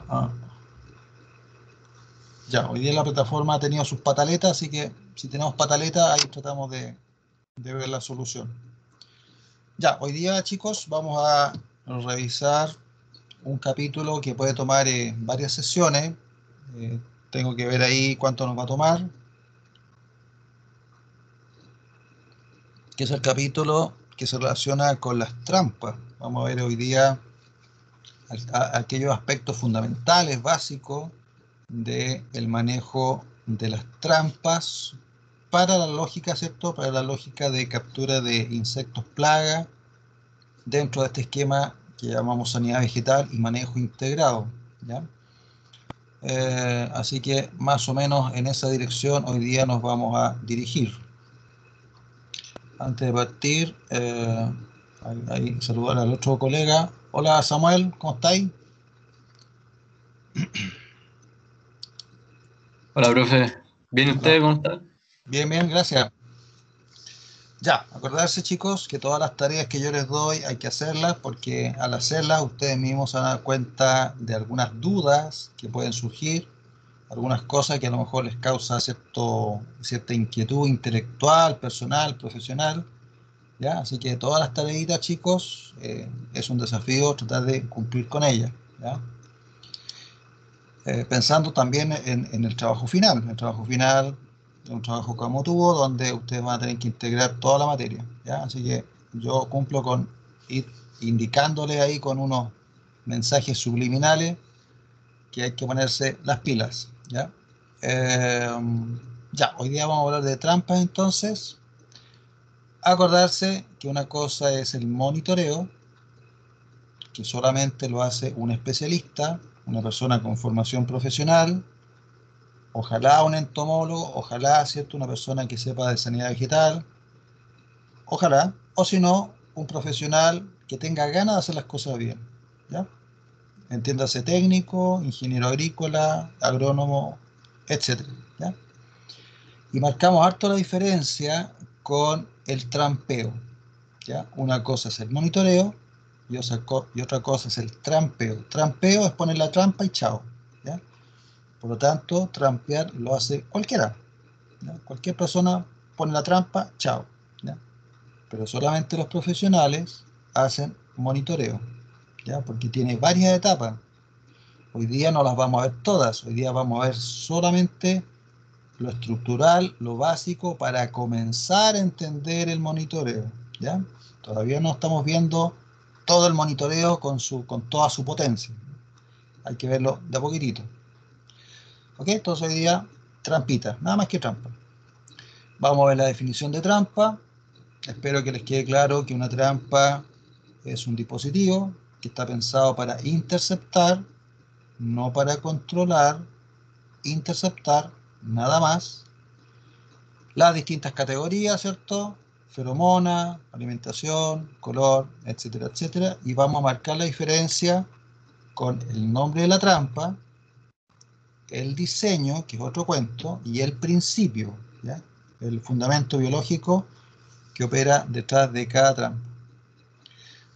Ah, ya, hoy día la plataforma ha tenido sus pataletas, así que si tenemos pataletas, ahí tratamos de ver la solución. Ya, hoy día, chicos, vamos a revisar un capítulo que puede tomar varias sesiones. Eh, Tengo que ver ahí cuánto nos va a tomar, que es el capítulo que se relaciona con las trampas. Vamos a ver hoy día aquellos aspectos fundamentales, básicos, del manejo de las trampas para la lógica, ¿cierto? Para la lógica de captura de insectos plaga dentro de este esquema que llamamos sanidad vegetal y manejo integrado, ¿ya? Así que más o menos en esa dirección hoy día nos vamos a dirigir. Antes de partir, ahí saludar al otro colega. Hola Samuel, ¿cómo estáis? Hola, profe. ¿Bien Hola. usted? ¿Cómo está? Bien, bien, gracias. Ya, acordarse chicos que todas las tareas que yo les doy hay que hacerlas porque al hacerlas ustedes mismos se van a dar cuenta de algunas dudas que pueden surgir, algunas cosas que a lo mejor les causa cierta inquietud intelectual, personal, profesional, ¿ya? Así que todas las tareitas chicos, es un desafío tratar de cumplir con ellas, ¿ya? Pensando también en el trabajo final. El trabajo final es un trabajo como tuvo, donde ustedes van a tener que integrar toda la materia, ¿ya? Así que yo cumplo con ir indicándole ahí con unos mensajes subliminales que hay que ponerse las pilas, ¿ya? Eh, ya, hoy día vamos a hablar de trampas entonces. Acordarse que una cosa es el monitoreo, que solamente lo hace un especialista, una persona con formación profesional. Ojalá un entomólogo, ojalá, ¿cierto? Una persona que sepa de sanidad vegetal, ojalá, o si no, un profesional que tenga ganas de hacer las cosas bien, ¿ya? Entiéndase técnico, ingeniero agrícola, agrónomo, etcétera, ¿ya? Y marcamos harto la diferencia con el trampeo, ¿ya? Una cosa es el monitoreo y otra cosa es el trampeo. Trampeo es poner la trampa y chao, ¿ya? Por lo tanto, trampear lo hace cualquiera, ¿ya? Cualquier persona pone la trampa, chao, ¿ya? Pero solamente los profesionales hacen monitoreo, ¿ya? Porque tiene varias etapas. Hoy día no las vamos a ver todas, hoy día vamos a ver solamente lo estructural, lo básico para comenzar a entender el monitoreo, ¿ya? Todavía no estamos viendo todo el monitoreo con toda su potencia. Hay que verlo de a poquitito. ¿Ok? Entonces hoy día, trampita, nada más que trampa. Vamos a ver la definición de trampa. Espero que les quede claro que una trampa es un dispositivo que está pensado para interceptar, no para controlar, interceptar, nada más. Las distintas categorías, ¿cierto? Feromona, alimentación, color, etcétera, etcétera. Y vamos a marcar la diferencia con el nombre de la trampa, el diseño, que es otro cuento, y el principio, ¿ya? El fundamento biológico que opera detrás de cada trampa.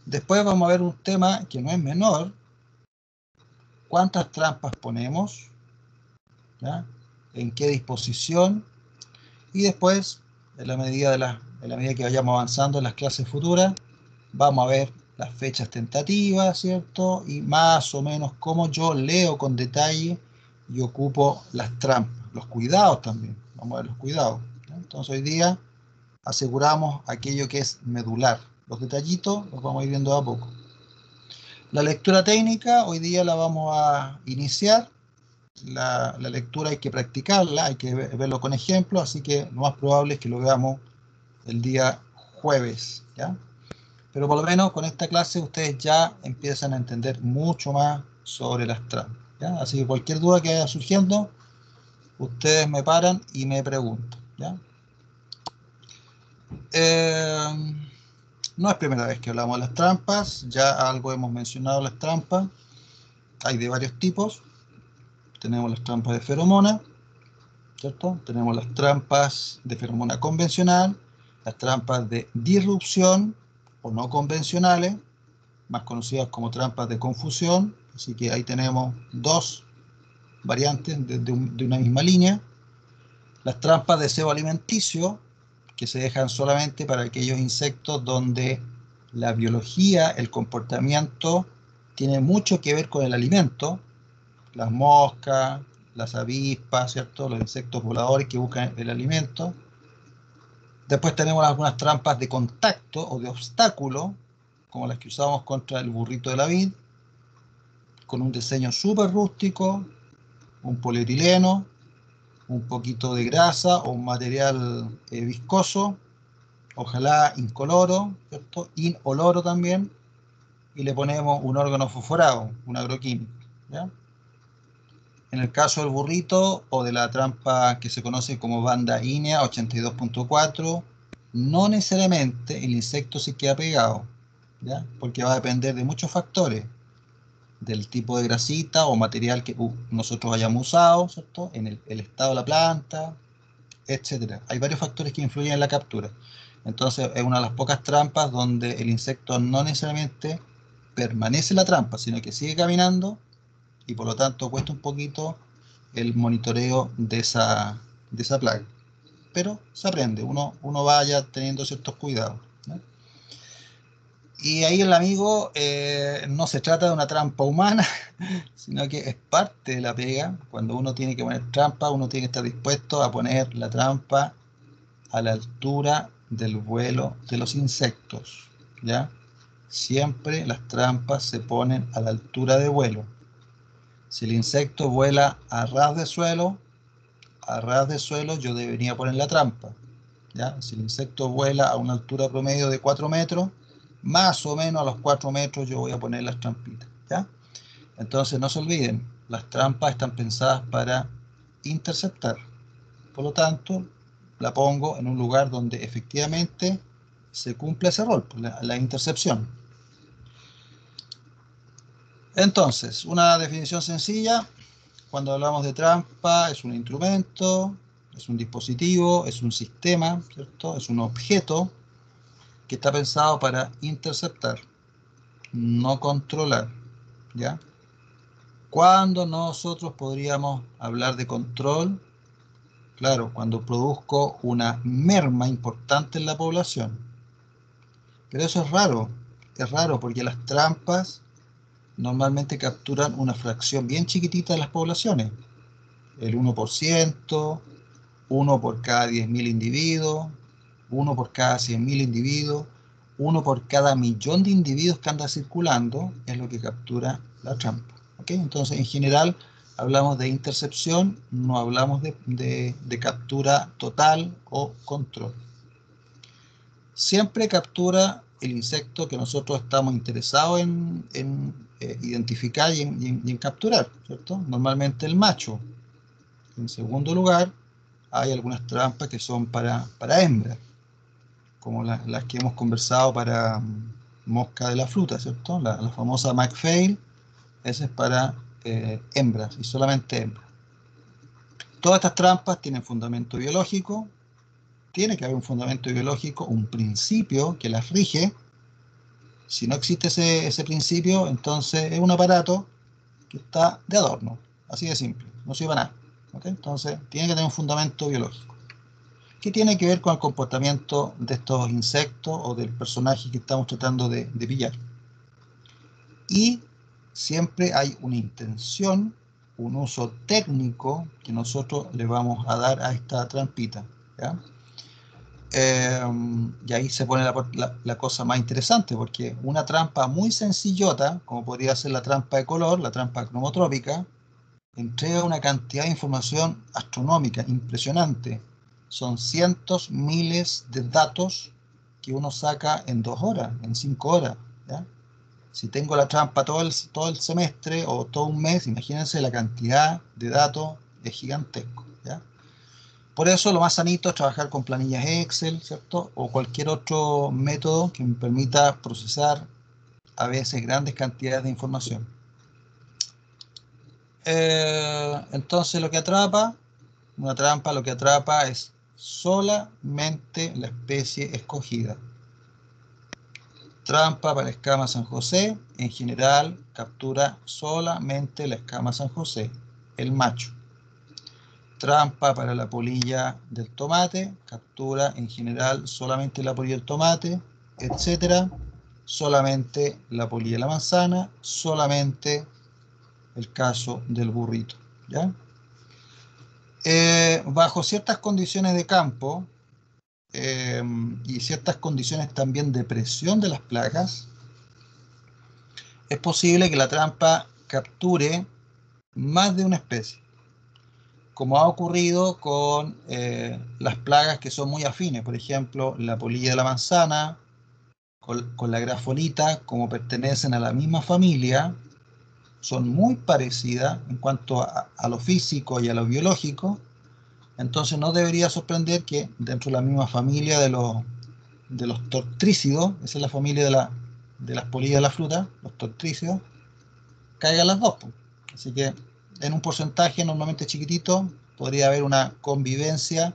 Después vamos a ver un tema que no es menor: cuántas trampas ponemos, ¿ya? En qué disposición, y después, en la medida que vayamos avanzando en las clases futuras, vamos a ver las fechas tentativas, ¿cierto? Y más o menos cómo yo leo con detalle y ocupo las trampas, los cuidados también. Vamos a ver los cuidados, ¿ya? Entonces hoy día aseguramos aquello que es medular. Los detallitos los vamos a ir viendo a poco. La lectura técnica hoy día la vamos a iniciar. La lectura hay que practicarla, hay que verlo con ejemplos, así que lo más probable es que lo veamos el día jueves, ¿ya? Pero por lo menos con esta clase ustedes ya empiezan a entender mucho más sobre las trampas, ¿ya? Así que cualquier duda que vaya surgiendo, ustedes me paran y me preguntan, ¿ya? Eh, no es primera vez que hablamos de las trampas, ya algo hemos mencionado las trampas. Hay de varios tipos. Tenemos las trampas de feromona, ¿cierto? Tenemos las trampas de feromona convencional, las trampas de disrupción o no convencionales, más conocidas como trampas de confusión, Así que ahí tenemos dos variantes de una misma línea. Las trampas de cebo alimenticio, que se dejan solamente para aquellos insectos donde la biología, el comportamiento, tiene mucho que ver con el alimento. Las moscas, las avispas, ¿cierto? Los insectos voladores que buscan el alimento. Después tenemos algunas trampas de contacto o de obstáculo, como las que usamos contra el burrito de la vid, con un diseño súper rústico, un polietileno, un poquito de grasa o un material viscoso, ojalá incoloro, ¿cierto? Inoloro también, y le ponemos un órgano fosforado, un agroquímico, ¿ya? En el caso del burrito o de la trampa que se conoce como banda ínea 82.4, no necesariamente el insecto se queda pegado, ¿ya? Porque va a depender de muchos factores, del tipo de grasita o material que nosotros hayamos usado, ¿cierto? En el estado de la planta, etcétera. Hay varios factores que influyen en la captura. Entonces es una de las pocas trampas donde el insecto no necesariamente permanece en la trampa, sino que sigue caminando y por lo tanto cuesta un poquito el monitoreo de esa plaga. Pero se aprende, uno vaya teniendo ciertos cuidados, ¿no? Y ahí el amigo no se trata de una trampa humana, sino que es parte de la pega. Cuando uno tiene que poner trampa, uno tiene que estar dispuesto a poner la trampa a la altura del vuelo de los insectos, ¿ya? Siempre las trampas se ponen a la altura de vuelo. Si el insecto vuela a ras de suelo yo debería poner la trampa, ¿ya? Si el insecto vuela a una altura promedio de 4 metros, más o menos a los 4 metros yo voy a poner las trampitas, ¿ya? Entonces no se olviden, las trampas están pensadas para interceptar. Por lo tanto, la pongo en un lugar donde efectivamente se cumple ese rol, la intercepción. Entonces, una definición sencilla, cuando hablamos de trampa, es un instrumento, es un dispositivo, es un sistema, ¿cierto? Es un objeto que está pensado para interceptar, no controlar, ¿ya? ¿Cuándo nosotros podríamos hablar de control? Claro, cuando produzco una merma importante en la población. Pero eso es raro porque las trampas normalmente capturan una fracción bien chiquitita de las poblaciones, el 1%, uno por cada 10.000 individuos, uno por cada 100.000 individuos, uno por cada millón de individuos que anda circulando, es lo que captura la trampa. ¿Okay? Entonces, en general, hablamos de intercepción, no hablamos de captura total o control. Siempre captura el insecto que nosotros estamos interesados en identificar y en capturar, ¿cierto? Normalmente el macho. En segundo lugar, hay algunas trampas que son para hembras, como las que hemos conversado para mosca de la fruta, ¿cierto? La famosa McPhail, esa es para hembras y solamente hembras. Todas estas trampas tienen fundamento biológico, tiene que haber un fundamento biológico, un principio que las rige. Si no existe ese principio, entonces es un aparato que está de adorno, así de simple, no sirve para nada. ¿Okay? Entonces tiene que tener un fundamento biológico, que tiene que ver con el comportamiento de estos insectos o del personaje que estamos tratando de pillar. Y siempre hay una intención, un uso técnico que nosotros le vamos a dar a esta trampita, ¿ya? Y ahí se pone la cosa más interesante, porque una trampa muy sencillota, como podría ser la trampa de color, la trampa cromotrópica, entrega una cantidad de información astronómica, impresionante. Son cientos, miles de datos que uno saca en 2 horas, en 5 horas, ¿ya? Si tengo la trampa todo el semestre o todo un mes, imagínense la cantidad de datos es gigantesco, ¿ya? Por eso lo más sanito es trabajar con planillas Excel, ¿cierto? O cualquier otro método que me permita procesar a veces grandes cantidades de información. Entonces una trampa lo que atrapa es solamente la especie escogida. Trampa para escama San José, en general captura solamente la escama San José, el macho. Trampa para la polilla del tomate, captura en general solamente la polilla del tomate, etcétera. Solamente la polilla de la manzana, solamente el caso del burrito, ¿ya? Bajo ciertas condiciones de campo y ciertas condiciones también de presión de las plagas, es posible que la trampa capture más de una especie, como ha ocurrido con las plagas que son muy afines, por ejemplo, la polilla de la manzana, con la grafolita, como pertenecen a la misma familia, son muy parecidas en cuanto a lo físico y a lo biológico. Entonces no debería sorprender que dentro de la misma familia de los tortrícidos, esa es la familia de las polillas de la fruta, los tortrícidos, caigan las dos, pues. Así que en un porcentaje normalmente chiquitito podría haber una convivencia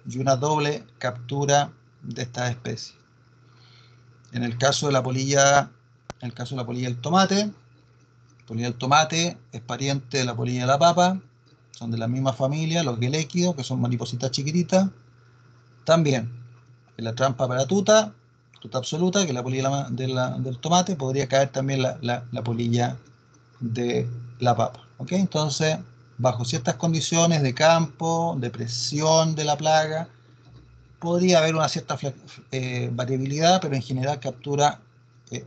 y una doble captura de estas especies. En el caso de la polilla, en el caso de la polilla del tomate, la polilla del tomate es pariente de la polilla de la papa, son de la misma familia, los gueléquidos, que son maripositas chiquititas. También en la trampa para tuta absoluta, que es la polilla del tomate, podría caer también la polilla de la papa. ¿Ok? Entonces, bajo ciertas condiciones de campo, de presión de la plaga, podría haber una cierta variabilidad, pero en general captura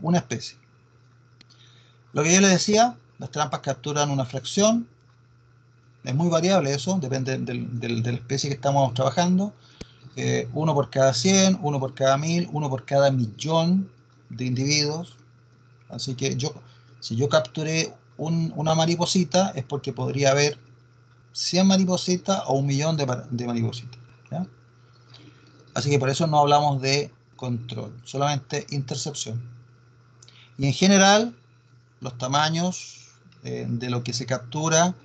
una especie. Lo que yo les decía, las trampas capturan una fracción, es muy variable eso, depende de la especie que estamos trabajando. Uno por cada 100, uno por cada 1000, uno por cada millón de individuos. Así que si yo capturé una mariposita, es porque podría haber 100 maripositas o 1.000.000 de maripositas, ¿ya? Así que por eso no hablamos de control, solamente intercepción. Y en general, los tamaños de lo que se captura,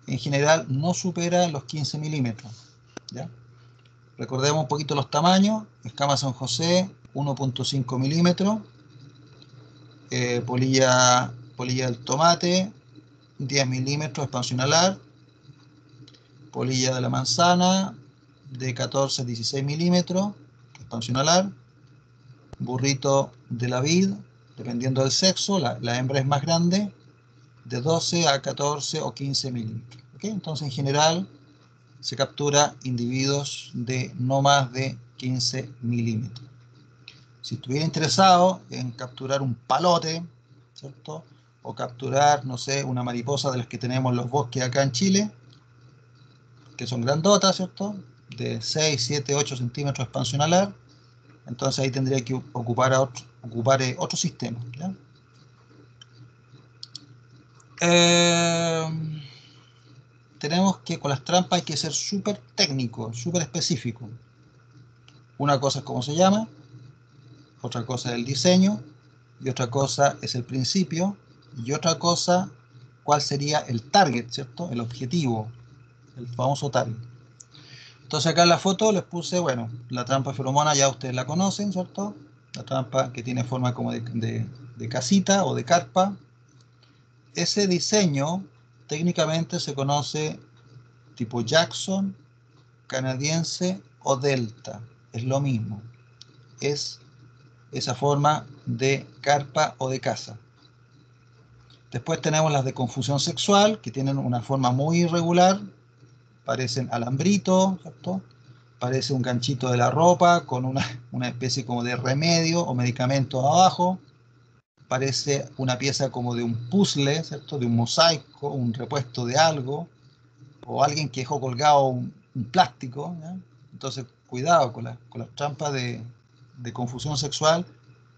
en general no supera los 15 milímetros, ¿ya? Recordemos un poquito los tamaños. Escama San José, 1.5 milímetros. Polilla del tomate, 10 milímetros, expansión alar. Polilla de la manzana, de 14 a 16 milímetros, expansión alar. Burrito de la vid, dependiendo del sexo, la hembra es más grande, de 12 a 14 o 15 milímetros. ¿Okay? Entonces, en general, se captura individuos de no más de 15 milímetros. Si estuviera interesado en capturar un palote, ¿cierto? O capturar, no sé, una mariposa de las que tenemos en los bosques acá en Chile, que son grandotas, ¿cierto? De 6, 7, 8 centímetros de expansión alar, entonces ahí tendría que ocupar otro sistema, ¿ya? Tenemos que con las trampas hay que ser súper técnico, súper específico. Una cosa es cómo se llama, otra cosa es el diseño, y otra cosa es el principio, y otra cosa, cuál sería el target, ¿cierto? El objetivo, el famoso target. Entonces acá en la foto les puse, bueno, la trampa feromona ya ustedes la conocen, ¿cierto? La trampa que tiene forma como de casita o de carpa. Ese diseño técnicamente se conoce tipo Jackson, canadiense o Delta. Es lo mismo. Es esa forma de carpa o de casa. Después tenemos las de confusión sexual, que tienen una forma muy irregular, parecen alambritos, ¿cierto? Parece un ganchito de la ropa con una especie como de remedio o medicamento abajo, parece una pieza como de un puzzle, ¿cierto? De un mosaico, un repuesto de algo, o alguien que dejó colgado un plástico, ¿ya? Entonces, cuidado con las trampas de confusión sexual.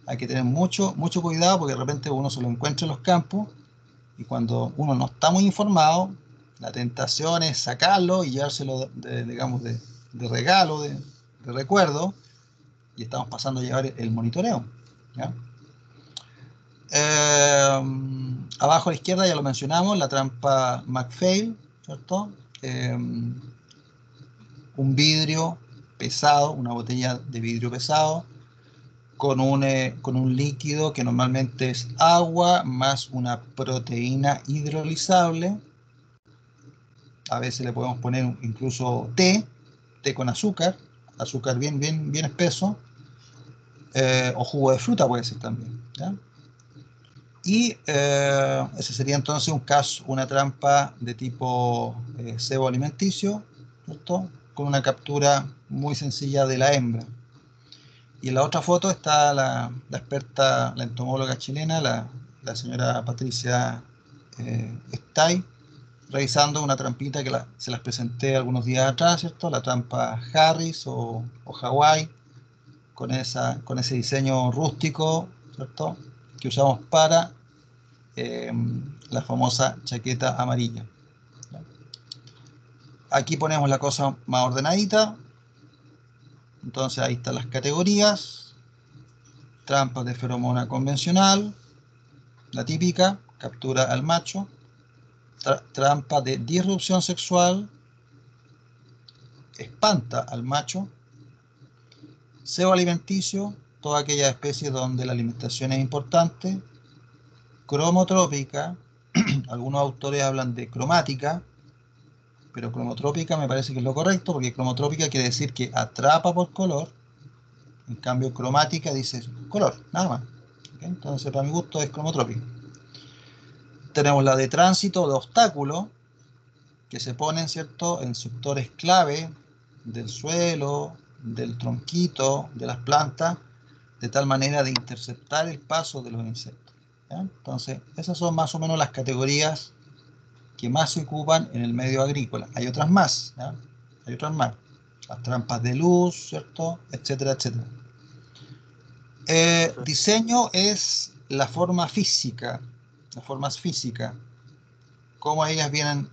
Hay que tener mucho cuidado porque de repente uno se lo encuentra en los campos y cuando uno no está muy informado, la tentación es sacarlo y llevárselo, digamos, de regalo, de recuerdo, y estamos pasando a llevar el monitoreo, ¿ya? Abajo a la izquierda ya lo mencionamos, la trampa McPhail, ¿cierto? Un vidrio pesado, una botella de vidrio pesado, con un líquido que normalmente es agua más una proteína hidrolizable. A veces le podemos poner incluso té con azúcar, azúcar bien espeso, o jugo de fruta puede ser también, ¿ya? Y ese sería entonces un caso, una trampa de tipo cebo alimenticio, ¿cierto? Con una captura muy sencilla de la hembra. Y en la otra foto está la experta, la entomóloga chilena, la señora Patricia Stay, revisando una trampita que se las presenté algunos días atrás, ¿cierto? La trampa Harris o Hawái, con ese diseño rústico, ¿cierto? Que usamos para eh, la famosa chaqueta amarilla. Aquí ponemos la cosa más ordenadita. Entonces ahí están las categorías. Trampas de feromona convencional, la típica, captura al macho. Trampa de disrupción sexual, espanta al macho. Cebo alimenticio, toda aquella especie donde la alimentación es importante. Cromotrópica, algunos autores hablan de cromática, pero cromotrópica me parece que es lo correcto, porque cromotrópica quiere decir que atrapa por color, en cambio cromática dice color, nada más. ¿Okay? Entonces para mi gusto es cromotrópica. Tenemos la de tránsito, de obstáculo, que se ponen, ¿cierto?, en sectores clave del suelo, del tronquito, de las plantas, de tal manera de interceptar el paso de los insectos, ¿ya? Entonces, esas son más o menos las categorías que más se ocupan en el medio agrícola. Hay otras más, ¿ya? Hay otras más. Las trampas de luz, ¿cierto? Etcétera, etcétera. Diseño es la forma física, las formas físicas, cómo ellas vienen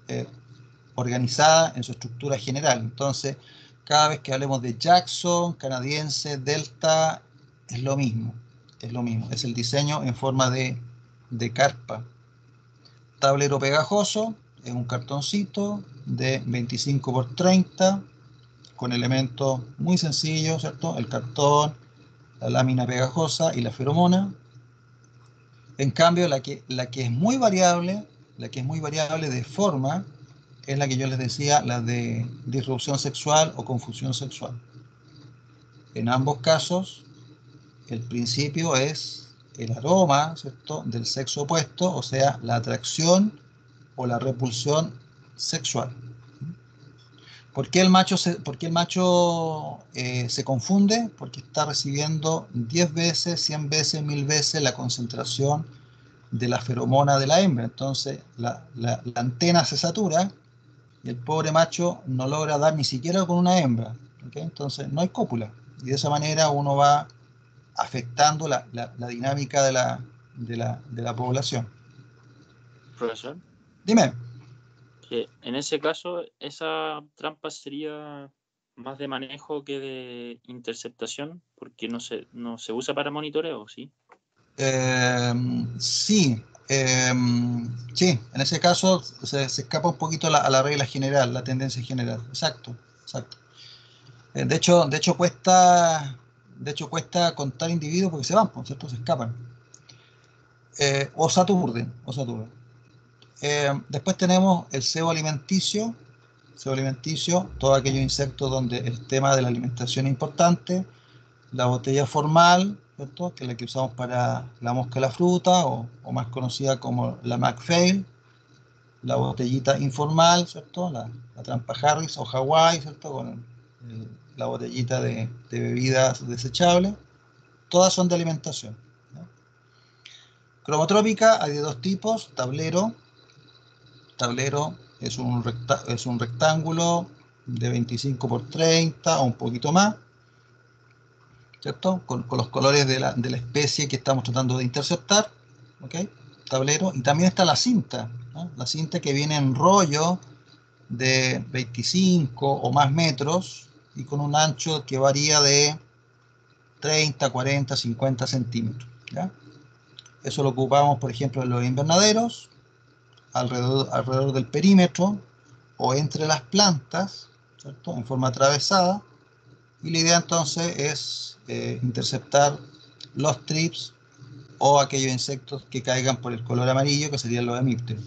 organizadas en su estructura general. Entonces, cada vez que hablemos de Jackson, canadiense, Delta, es lo mismo, es lo mismo. Es el diseño en forma de carpa. Tablero pegajoso, es un cartoncito de 25 por 30, con elementos muy sencillos, ¿cierto? El cartón, la lámina pegajosa y la feromona. En cambio, la que es muy variable, la que es muy variable de forma, es la que yo les decía, la de disrupción sexual o confusión sexual. En ambos casos, el principio es el aroma, ¿cierto?, del sexo opuesto, o sea, la atracción o la repulsión sexual. ¿Por qué el macho se confunde? Porque está recibiendo 10 veces, 100 veces, 1000 veces la concentración de la feromona de la hembra. Entonces la antena se satura y el pobre macho no logra dar ni siquiera con una hembra, ¿okay? Entonces no hay cópula. Y de esa manera uno va afectando la dinámica de la población. Profesor, Dime. que en ese caso esa trampa sería más de manejo que de interceptación, porque no se usa para monitoreo, ¿sí? Sí, sí, en ese caso se escapa un poquito a la regla general, la tendencia general. Exacto, exacto. De hecho cuesta contar individuos porque se van, por cierto, se escapan. O saturden, o saturden. Después tenemos el cebo alimenticio, todos aquellos insectos donde el tema de la alimentación es importante. La botella formal, ¿cierto?, que es la que usamos para la mosca de la fruta, o más conocida como la McPhail. La botellita informal, ¿cierto?, la trampa Harris o Hawái, ¿cierto?, con la botellita de bebidas desechables. Todas son de alimentación, ¿no? Cromotrópica hay de dos tipos: tablero. Tablero es un rectángulo de 25 por 30 o un poquito más, ¿cierto? Con los colores de la especie que estamos tratando de interceptar, ¿ok? Tablero. Y también está la cinta, ¿no? La cinta que viene en rollo de 25 o más metros y con un ancho que varía de 30, 40, 50 centímetros, ¿ya? Eso lo ocupamos, por ejemplo, en los invernaderos, alrededor del perímetro o entre las plantas, ¿cierto?, en forma atravesada. Y la idea entonces es interceptar los trips o aquellos insectos que caigan por el color amarillo, que serían los hemípteros.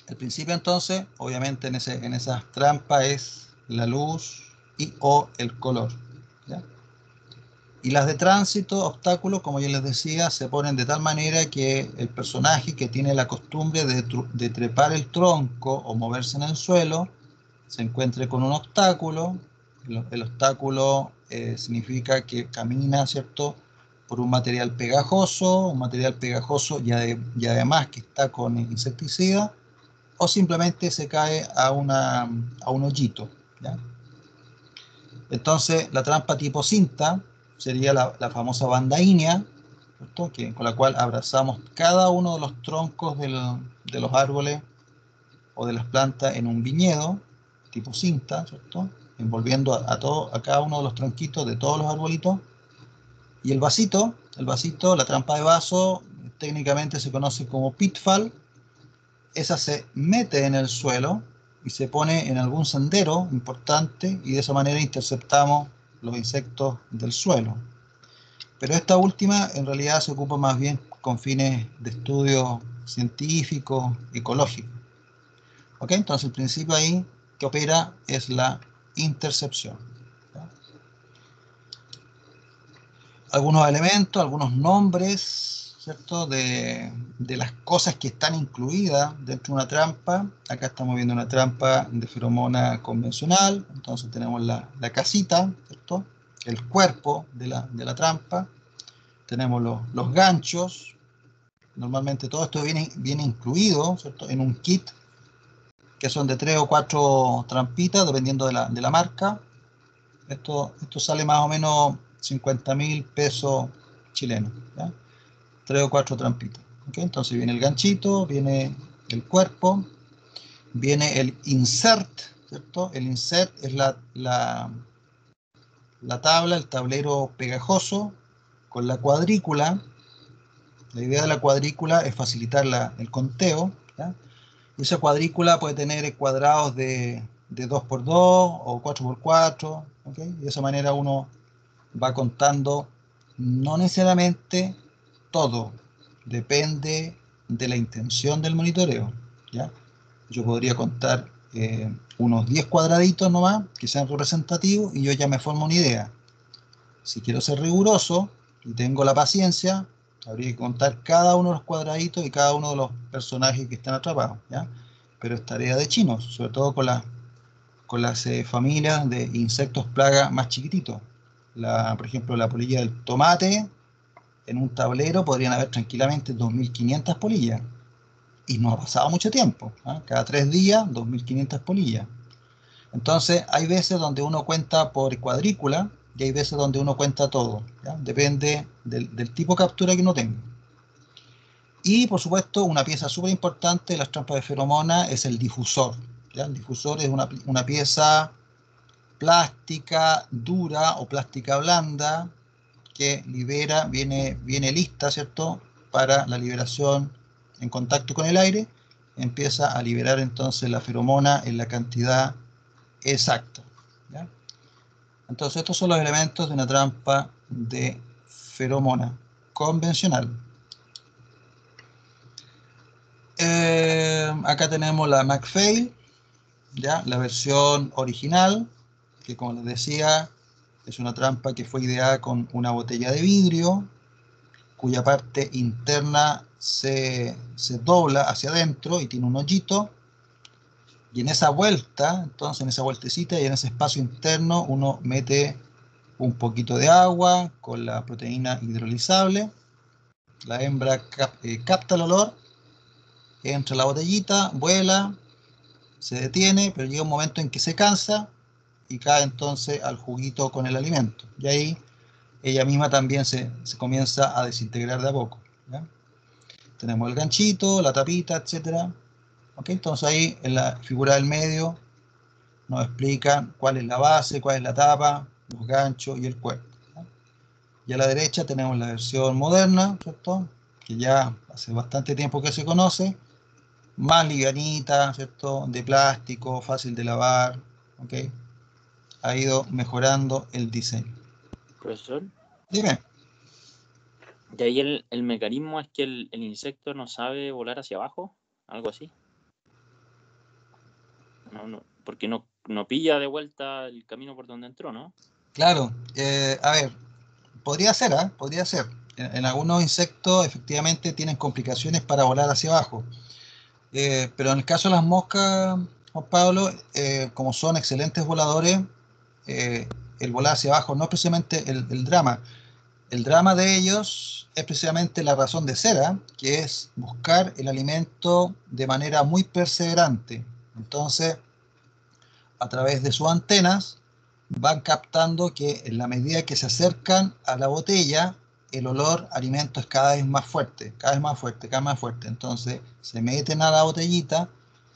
El principio entonces, obviamente en esas trampas es la luz y o el color, ¿ya? Y las de tránsito, obstáculos, como ya les decía, se ponen de tal manera que el personaje que tiene la costumbre de trepar el tronco o moverse en el suelo, se encuentre con un obstáculo. El obstáculo significa que camina, ¿cierto?, por un material pegajoso y además que está con insecticida, o simplemente se cae a un hoyito, ¿ya? Entonces, la trampa tipo cinta sería la famosa bandaínia, ¿cierto?, con la cual abrazamos cada uno de los troncos de los árboles o de las plantas en un viñedo, tipo cinta, ¿cierto?, envolviendo a cada uno de los tronquitos de todos los arbolitos. Y el vasito, la trampa de vaso, técnicamente se conoce como pitfall. Esa se mete en el suelo y se pone en algún sendero importante y de esa manera interceptamos los insectos del suelo. Pero esta última en realidad se ocupa más bien con fines de estudio científico, ecológico. ¿Ok? Entonces el principio ahí que opera es la intercepción, ¿ya? Algunos elementos, algunos nombres, ¿cierto?, de las cosas que están incluidas dentro de una trampa. Acá estamos viendo una trampa de feromona convencional. Entonces tenemos la casita, ¿cierto?, el cuerpo de la trampa. Tenemos los ganchos. Normalmente todo esto viene incluido, ¿cierto?, en un kit, que son de 3 o 4 trampitas, dependiendo de la marca. Esto sale más o menos 50.000 pesos chilenos, ¿ya? 3 o 4 trampitas. ¿Okay? Entonces viene el ganchito, viene el cuerpo, viene el insert, ¿cierto? El insert es la tabla, el tablero pegajoso con la cuadrícula. La idea de la cuadrícula es facilitar el conteo, ¿ya? Y esa cuadrícula puede tener cuadrados de 2x2 o 4x4, ¿okay? Y de esa manera uno va contando, no necesariamente todo, depende de la intención del monitoreo, ¿ya? Yo podría contar unos 10 cuadraditos nomás, que sean representativos, y yo ya me formo una idea. Si quiero ser riguroso y tengo la paciencia, habría que contar cada uno de los cuadraditos y cada uno de los personajes que están atrapados, ¿ya? Pero es tarea de chinos, sobre todo con las familias de insectos plaga más chiquititos. Por ejemplo, la polilla del tomate, en un tablero podrían haber tranquilamente 2.500 polillas. Y no ha pasado mucho tiempo, ¿eh? Cada 3 días, 2.500 polillas. Entonces, hay veces donde uno cuenta por cuadrícula y hay veces donde uno cuenta todo, ¿ya? Depende del tipo de captura que uno tenga. Y, por supuesto, una pieza súper importante de las trampas de feromona es el difusor, ¿ya? El difusor es una pieza plástica dura o plástica blanda que viene lista, ¿cierto?, para la liberación en contacto con el aire. Empieza a liberar entonces la feromona en la cantidad exacta, ¿ya? Entonces estos son los elementos de una trampa de feromona convencional. Acá tenemos la McPhail, ¿ya?, la versión original, que como les decía, es una trampa que fue ideada con una botella de vidrio, cuya parte interna se dobla hacia adentro y tiene un hoyito. Y en esa vuelta, entonces en esa vueltecita y en ese espacio interno, uno mete un poquito de agua con la proteína hidrolizable. La hembra capta el olor, entra a la botellita, vuela, se detiene, pero llega un momento en que se cansa y cae entonces al juguito con el alimento. Y ahí ella misma también se comienza a desintegrar de a poco, ¿ya? Tenemos el ganchito, la tapita, etc. ¿Okay? Entonces ahí en la figura del medio nos explican cuál es la base, cuál es la tapa, los ganchos y el cuerpo, ¿ya? Y a la derecha tenemos la versión moderna, ¿cierto?, que ya hace bastante tiempo que se conoce, más livianita, ¿cierto?, de plástico, fácil de lavar, ¿okay? Ha ido mejorando el diseño. Profesor, Dime. de ahí el mecanismo es que el insecto no sabe volar hacia abajo, algo así. Porque no pilla de vuelta el camino por donde entró, ¿no? Claro, a ver, podría ser, ¿ah? Podría ser. En algunos insectos efectivamente tienen complicaciones para volar hacia abajo. Pero en el caso de las moscas, Juan Pablo, como son excelentes voladores, eh, el volar hacia abajo no es precisamente el drama. El drama de ellos es precisamente la razón de ser, ¿ah? Que es buscar el alimento de manera muy perseverante. Entonces, a través de sus antenas, van captando que en la medida que se acercan a la botella, el olor a alimento es cada vez más fuerte, cada vez más fuerte, cada vez más fuerte. Entonces se meten a la botellita,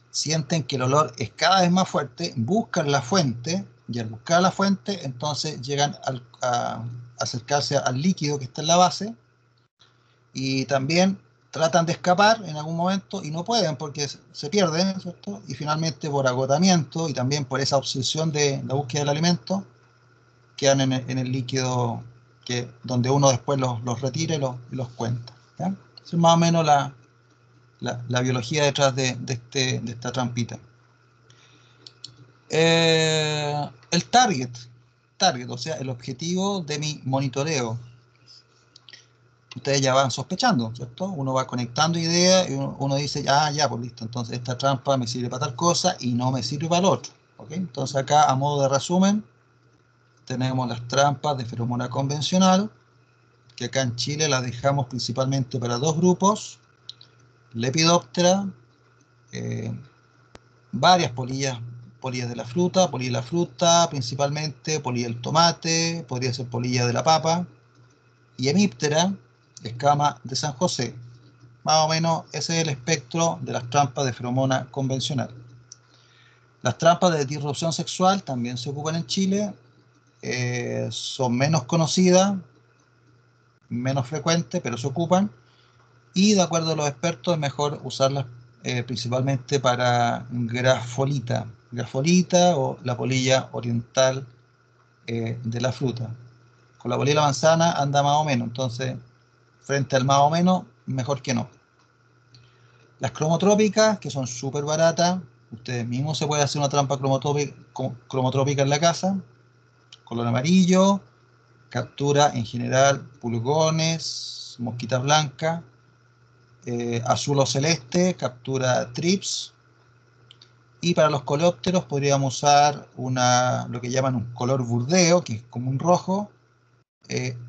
sienten que el olor es cada vez más fuerte, buscan la fuente y al buscar la fuente, entonces llegan a acercarse al líquido que está en la base y también tratan de escapar en algún momento y no pueden porque se pierden, ¿cierto? Y finalmente por agotamiento y también por esa obsesión de la búsqueda del alimento, quedan en el líquido donde uno después los retira y los cuenta. ¿Ya? Esa es más o menos la biología detrás de esta trampita. El target, o sea, el objetivo de mi monitoreo. Ustedes ya van sospechando, ¿cierto? Uno va conectando ideas y uno dice, ya, pues listo, entonces esta trampa me sirve para tal cosa y no me sirve para lo otro. ¿Ok? Entonces acá, a modo de resumen, tenemos las trampas de feromona convencional, que acá en Chile las dejamos principalmente para dos grupos, Lepidoptera, eh, varias polillas de la fruta, polilla de la fruta principalmente, polilla del tomate, podría ser polilla de la papa, y Hemiptera, escama de San José. Más o menos ese es el espectro de las trampas de feromona convencional. Las trampas de disrupción sexual también se ocupan en Chile, son menos conocidas, menos frecuentes, pero se ocupan. Y de acuerdo a los expertos es mejor usarlas principalmente para grafolita o la polilla oriental de la fruta. Con la polilla de la manzana anda más o menos, entonces frente al más o menos, mejor que no. Las cromotrópicas, que son súper baratas, ustedes mismos se pueden hacer una trampa cromotrópica en la casa, color amarillo, captura en general pulgones, mosquitas blancas, azul o celeste, captura trips, y para los coleópteros podríamos usar lo que llaman un color burdeo, que es como un rojo,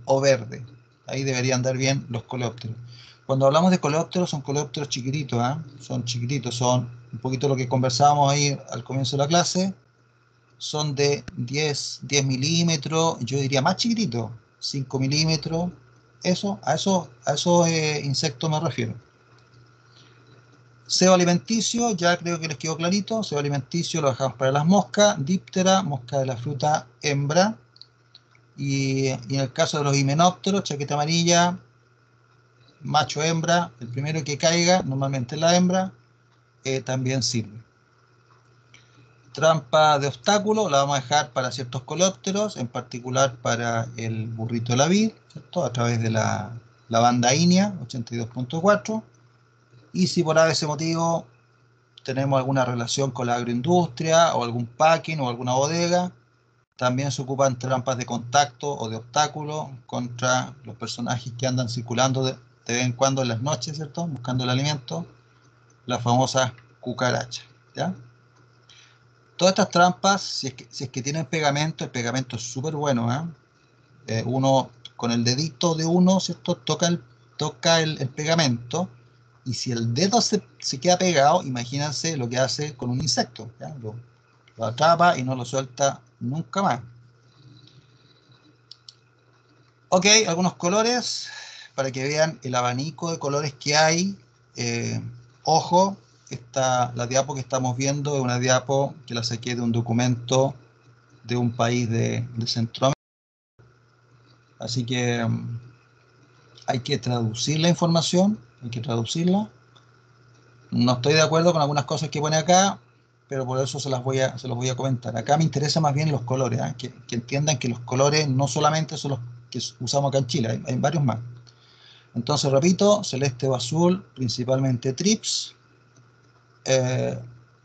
o verde. Ahí deberían andar bien los coleópteros. Cuando hablamos de coleópteros, son coleópteros chiquititos, ¿eh? Son chiquititos, son un poquito lo que conversábamos ahí al comienzo de la clase, son de 10 milímetros, yo diría más chiquitito, 5 milímetros, a esos insectos me refiero. Sebo alimenticio, ya creo que les quedó clarito. Sebo alimenticio lo dejamos para las moscas. Díptera, mosca de la fruta hembra. Y en el caso de los himenópteros, chaqueta amarilla, macho hembra, el primero que caiga, normalmente la hembra, también sirve. Trampa de obstáculo la vamos a dejar para ciertos coleópteros, en particular para el burrito de la vid, ¿cierto? A través de la banda INEA 82.4. Y si por ese motivo tenemos alguna relación con la agroindustria o algún packing o alguna bodega, también se ocupan trampas de contacto o de obstáculo contra los personajes que andan circulando de vez en cuando en las noches, ¿cierto? Buscando el alimento, las famosas cucarachas, ¿ya? Todas estas trampas, si es que tienen pegamento, el pegamento es súper bueno, ¿eh? Uno, con el dedito de uno, ¿cierto? Toca el pegamento, y si el dedo se queda pegado, imagínense lo que hace con un insecto, ¿ya? Lo atrapa y no lo suelta nunca más. Ok, algunos colores para que vean el abanico de colores que hay. Ojo, la diapo que estamos viendo es una diapo que la saqué de un documento de un país de Centroamérica. Así que hay que traducir la información, hay que traducirla. No estoy de acuerdo con algunas cosas que pone acá, pero por eso se los voy a comentar. Acá me interesa más bien los colores, ¿eh? Que entiendan que los colores no solamente son que usamos acá en Chile, hay varios más. Entonces, repito, celeste o azul, principalmente trips.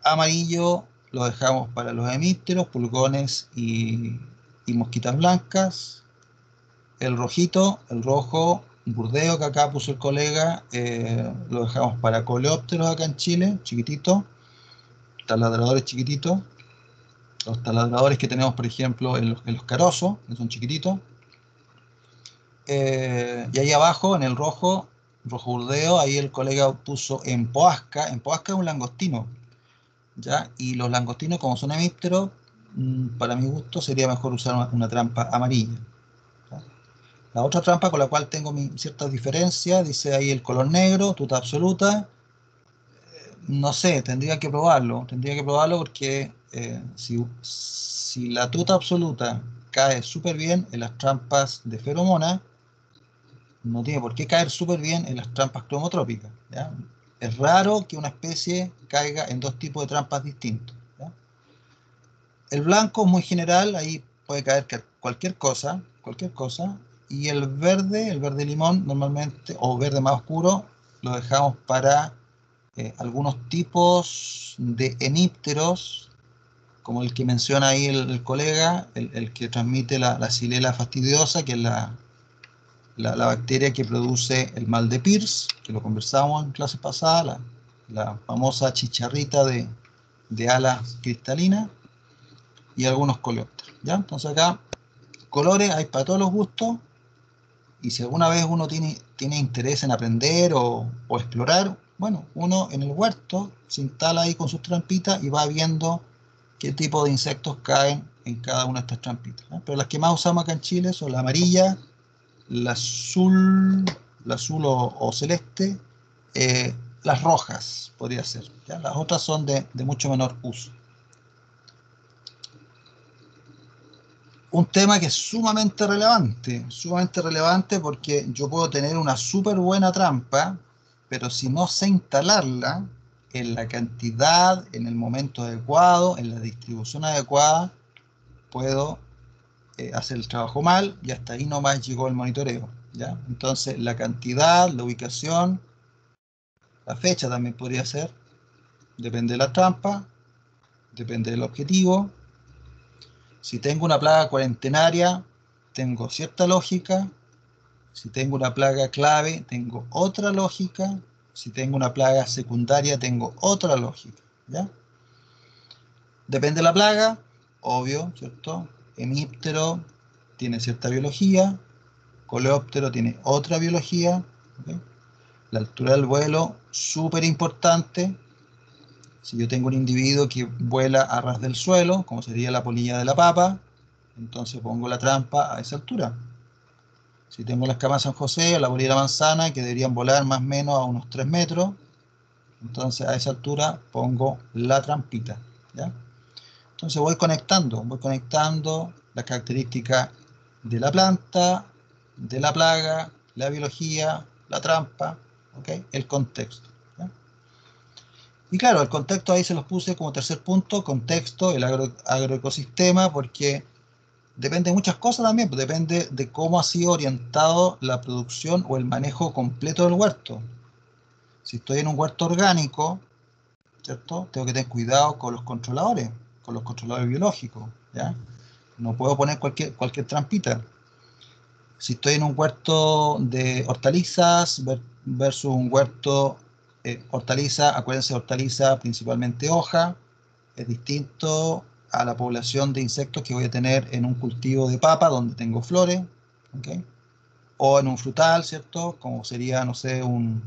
Amarillo lo dejamos para los hemípteros, pulgones y mosquitas blancas. El rojito, el rojo burdeo que acá puso el colega, lo dejamos para coleópteros acá en Chile, chiquitito, taladradores chiquititos. Los taladradores que tenemos, por ejemplo, en los carozos, que son chiquititos. Y ahí abajo, en el rojo burdeo, ahí el colega puso empoasca. Empoasca es un langostino, ¿ya? Y los langostinos, como son hemípteros, para mi gusto sería mejor usar una trampa amarilla, ¿ya? La otra trampa con la cual tengo ciertas diferencias, dice ahí el color negro, tuta absoluta. No sé, tendría que probarlo porque si la tuta absoluta cae súper bien en las trampas de feromona, no tiene por qué caer súper bien en las trampas cromotrópicas, ¿ya? Es raro que una especie caiga en dos tipos de trampas distintos, ¿ya? El blanco es muy general, ahí puede caer cualquier cosa, y el verde limón normalmente, o verde más oscuro, lo dejamos para algunos tipos de hemípteros, como el que menciona ahí el colega, el que transmite la Xylella fastidiosa, que es la bacteria que produce el mal de Pierce, que lo conversamos en clase pasada, la famosa chicharrita de alas cristalinas, y algunos coleópteros, ¿ya? Entonces acá, colores hay para todos los gustos, y si alguna vez uno tiene interés en aprender o explorar, bueno, uno en el huerto se instala ahí con sus trampitas y va viendo qué tipo de insectos caen en cada una de estas trampitas, ¿eh? Pero las que más usamos acá en Chile son la amarilla, la azul, o celeste, las rojas podría ser, ¿ya? Las otras son de mucho menor uso. Un tema que es sumamente relevante porque yo puedo tener una súper buena trampa, pero si no sé instalarla en la cantidad, en el momento adecuado, en la distribución adecuada, puedo hacer el trabajo mal y hasta ahí nomás llegó el monitoreo, ¿ya? Entonces la cantidad, la ubicación, la fecha también podría ser, depende de la trampa, depende del objetivo. Si tengo una plaga cuarentenaria, tengo cierta lógica. Si tengo una plaga clave, tengo otra lógica. Si tengo una plaga secundaria, tengo otra lógica, ¿ya? Depende de la plaga, obvio, ¿cierto? Hemíptero tiene cierta biología, coleóptero tiene otra biología, ¿ok? La altura del vuelo, súper importante. Si yo tengo un individuo que vuela a ras del suelo, como sería la polilla de la papa, entonces pongo la trampa a esa altura. Si tengo la escama de San José o la bolilla de la manzana, que deberían volar más o menos a unos 3 metros, entonces a esa altura pongo la trampita, ¿ya? Entonces voy conectando las características de la planta, de la plaga, la biología, la trampa, ¿ok? El contexto, ¿ya? Y claro, el contexto ahí se los puse como tercer punto, contexto, el agroecosistema, porque depende de muchas cosas también, pues depende de cómo ha sido orientado la producción o el manejo completo del huerto. Si estoy en un huerto orgánico, ¿cierto? Tengo que tener cuidado con los controladores biológicos, ¿ya? No puedo poner cualquier trampita. Si estoy en un huerto de hortalizas versus un huerto hortaliza, acuérdense, hortaliza principalmente hoja, es distinto a la población de insectos que voy a tener en un cultivo de papa donde tengo flores, ¿okay? O en un frutal, ¿cierto? Como sería, no sé, un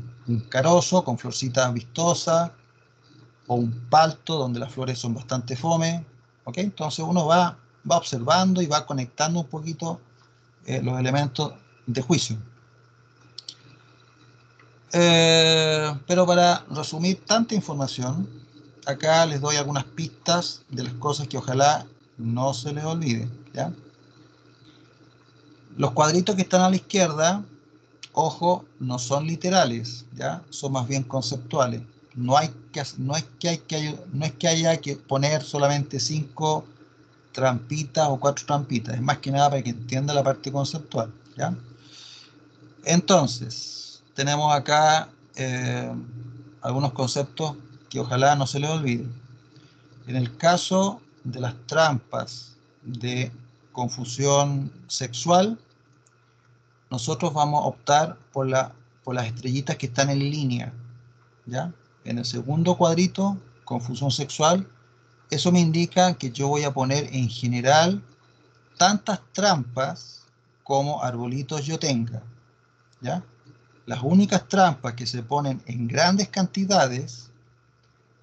carozo con florcitas vistosas, o un palto donde las flores son bastante fome, ¿ok? Entonces uno va observando y va conectando un poquito los elementos de juicio. Pero para resumir tanta información, acá les doy algunas pistas de las cosas que ojalá no se les olvide, ¿ya? Los cuadritos que están a la izquierda, ojo, no son literales, ¿ya? Son más bien conceptuales. No es que haya que poner solamente 5 trampitas o 4 trampitas, es más que nada para que entienda la parte conceptual. ¿ya? Entonces, tenemos acá algunos conceptos que ojalá no se les olviden. En el caso de las trampas de confusión sexual, nosotros vamos a optar por las estrellitas que están en línea, ¿ya? En el segundo cuadrito, confusión sexual, eso me indica que yo voy a poner en general tantas trampas como arbolitos yo tenga, ¿ya? Las únicas trampas que se ponen en grandes cantidades,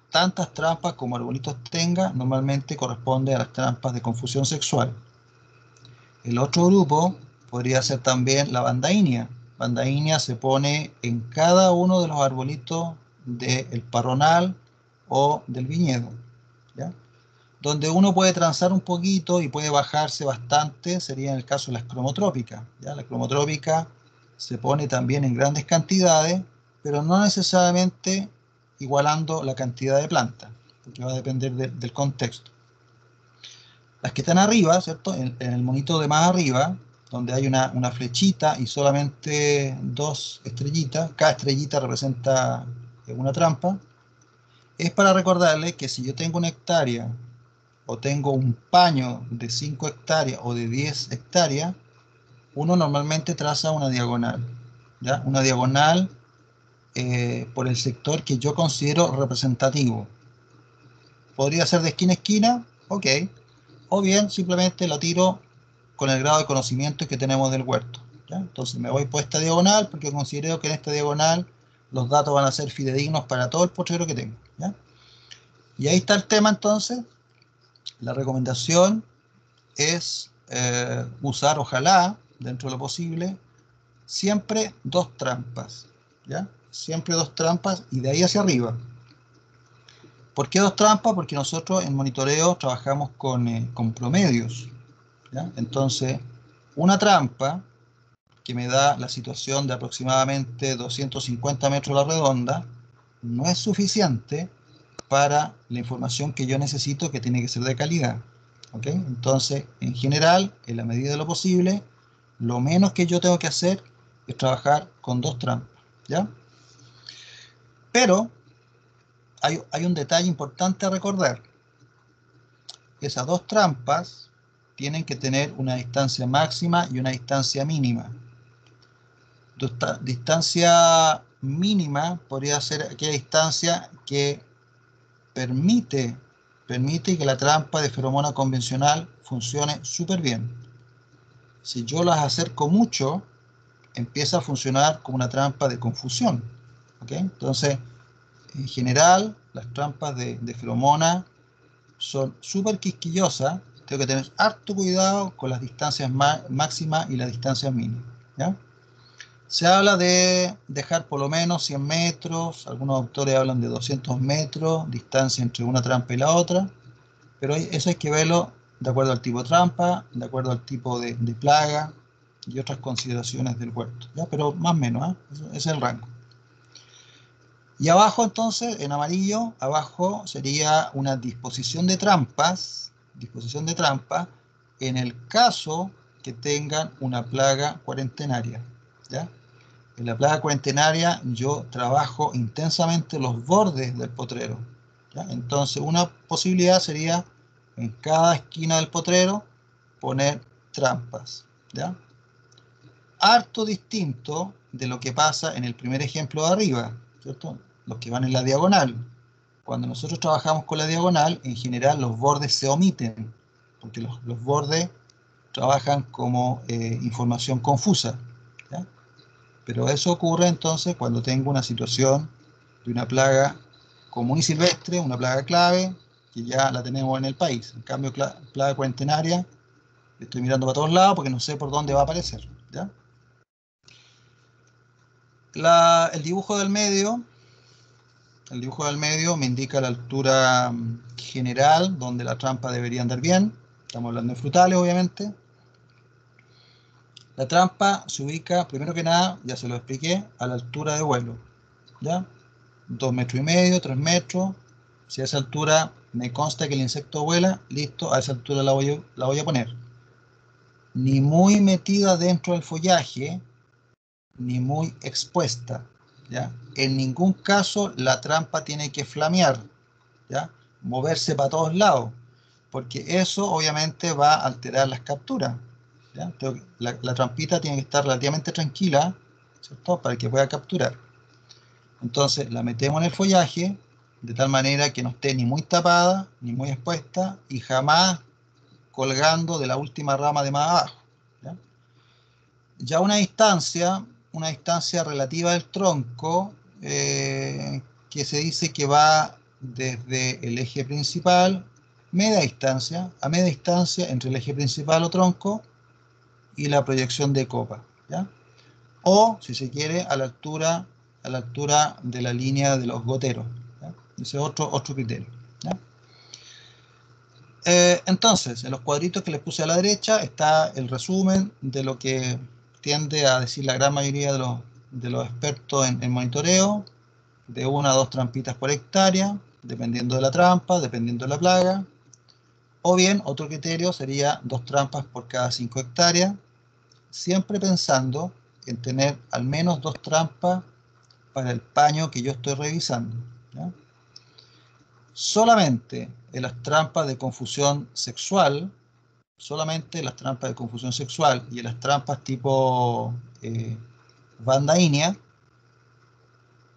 tantas trampas como arbolitos tenga, normalmente corresponde a las trampas de confusión sexual. El otro grupo podría ser también la bandaínia. Bandaínia se pone en cada uno de los arbolitos del parronal o del viñedo, ¿ya? Donde uno puede transar un poquito y puede bajarse bastante sería en el caso de las cromotrópicas, ¿ya? La cromotrópica se pone también en grandes cantidades, pero no necesariamente igualando la cantidad de plantas, porque va a depender del contexto. Las que están arriba, ¿cierto? En el monito de más arriba, donde hay una flechita y solamente dos estrellitas, cada estrellita representa una trampa, es para recordarle que si yo tengo una hectárea o tengo un paño de 5 hectáreas o de 10 hectáreas, uno normalmente traza una diagonal, ¿ya? Una diagonal por el sector que yo considero representativo. Podría ser de esquina a esquina, ok, o bien simplemente la tiro con el grado de conocimiento que tenemos del huerto, ¿ya? Entonces me voy por esta diagonal porque considero que en esta diagonal los datos van a ser fidedignos para todo el potrero que tengo, ¿ya? Y ahí está el tema entonces. La recomendación es usar, ojalá, dentro de lo posible, siempre dos trampas, ¿ya? Siempre dos trampas y de ahí hacia arriba. ¿Por qué dos trampas? Porque nosotros en monitoreo trabajamos con promedios, ¿ya? Entonces, una trampa que me da la situación de aproximadamente 250 metros a la redonda no es suficiente para la información que yo necesito, que tiene que ser de calidad, ¿ok? Entonces, en general, en la medida de lo posible, lo menos que yo tengo que hacer es trabajar con dos trampas, ¿ya? Pero hay un detalle importante a recordar. Esas dos trampas tienen que tener una distancia máxima y una distancia mínima. Distancia mínima podría ser aquella distancia que permite que la trampa de feromona convencional funcione súper bien. Si yo las acerco mucho, empieza a funcionar como una trampa de confusión, ¿ok? Entonces, en general, las trampas de feromona son súper quisquillosas. Tengo que tener harto cuidado con las distancias máximas y las distancias mínimas, ¿ya? Se habla de dejar por lo menos 100 metros, algunos autores hablan de 200 metros, distancia entre una trampa y la otra, pero eso hay que verlo de acuerdo al tipo de trampa, de acuerdo al tipo de plaga y otras consideraciones del huerto, ¿ya? Pero más o menos, ¿eh? Ese es el rango. Y abajo entonces, en amarillo, abajo sería una disposición de trampas en el caso que tengan una plaga cuarentenaria, ¿ya? En la plaga cuarentenaria yo trabajo intensamente los bordes del potrero, ¿ya? Entonces una posibilidad sería en cada esquina del potrero poner trampas, ¿ya? Harto distinto de lo que pasa en el primer ejemplo de arriba, ¿cierto? Los que van en la diagonal. Cuando nosotros trabajamos con la diagonal, en general los bordes se omiten, porque los bordes trabajan como información confusa, ¿ya? Pero eso ocurre entonces cuando tengo una situación de una plaga común y silvestre, una plaga clave, que ya la tenemos en el país. En cambio, plaga cuarentenaria, estoy mirando para todos lados porque no sé por dónde va a aparecer, ¿ya? El dibujo del medio me indica la altura general donde la trampa debería andar bien. Estamos hablando de frutales, obviamente. La trampa se ubica, primero que nada, ya se lo expliqué, a la altura de vuelo, ¿ya? 2,5 metros, 3 metros. Si a esa altura me consta que el insecto vuela, listo, a esa altura la voy a poner. ni muy metida dentro del follaje, ni muy expuesta, ¿ya? En ningún caso la trampa tiene que flamear, ¿ya? Moverse para todos lados, porque eso obviamente va a alterar las capturas, ¿ya? La trampita tiene que estar relativamente tranquila, ¿cierto? Para que pueda capturar. Entonces la metemos en el follaje de tal manera que no esté ni muy tapada ni muy expuesta y jamás colgando de la última rama de más abajo, ¿ya? Ya una distancia relativa del tronco, que se dice que va desde el eje principal, a media distancia entre el eje principal o tronco y la proyección de copa, ¿ya? O, si se quiere, a la altura de la línea de los goteros, ¿ya? Ese es otro criterio, ¿ya? Entonces, en los cuadritos que les puse a la derecha está el resumen de lo que tiende a decir la gran mayoría de los expertos en monitoreo, de 1 a 2 trampitas por hectárea, dependiendo de la trampa, dependiendo de la plaga. O bien, otro criterio sería 2 trampas por cada 5 hectáreas, siempre pensando en tener al menos 2 trampas para el paño que yo estoy revisando, ¿ya? Solamente en las trampas de confusión sexual, solamente en las trampas de confusión sexual y en las trampas tipo banda ínea,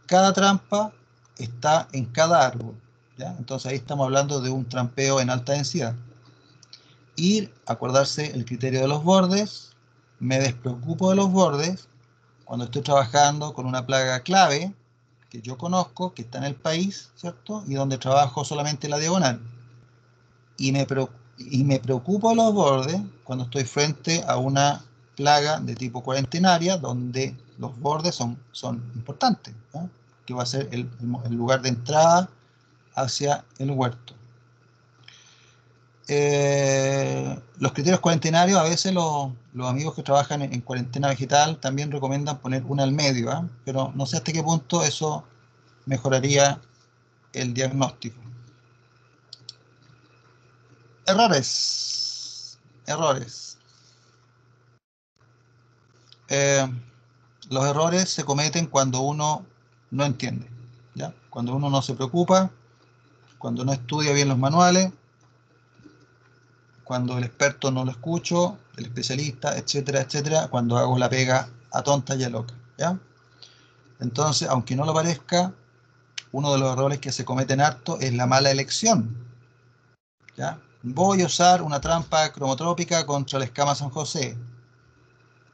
cada trampa está en cada árbol, ¿ya? Entonces ahí estamos hablando de un trampeo en alta densidad. Y acordarse el criterio de los bordes, me despreocupo de los bordes cuando estoy trabajando con una plaga clave que yo conozco, que está en el país, ¿cierto? Y donde trabajo solamente la diagonal. Y me preocupo de los bordes cuando estoy frente a una plaga de tipo cuarentenaria, donde los bordes son importantes, ¿no? Que va a ser el lugar de entrada hacia el huerto. Los criterios cuarentenarios, a veces los amigos que trabajan en cuarentena vegetal también recomiendan poner una al medio, ¿eh? Pero no sé hasta qué punto eso mejoraría el diagnóstico. Errores. Los errores se cometen cuando uno no entiende, ¿ya? Cuando uno no se preocupa, cuando no estudia bien los manuales, cuando el experto no lo escucho, el especialista, etcétera, etcétera, cuando hago la pega a tonta y a loca, ¿ya? Entonces, aunque no lo parezca, uno de los errores que se cometen harto es la mala elección, ¿ya? Voy a usar una trampa cromotrópica contra la escama San José.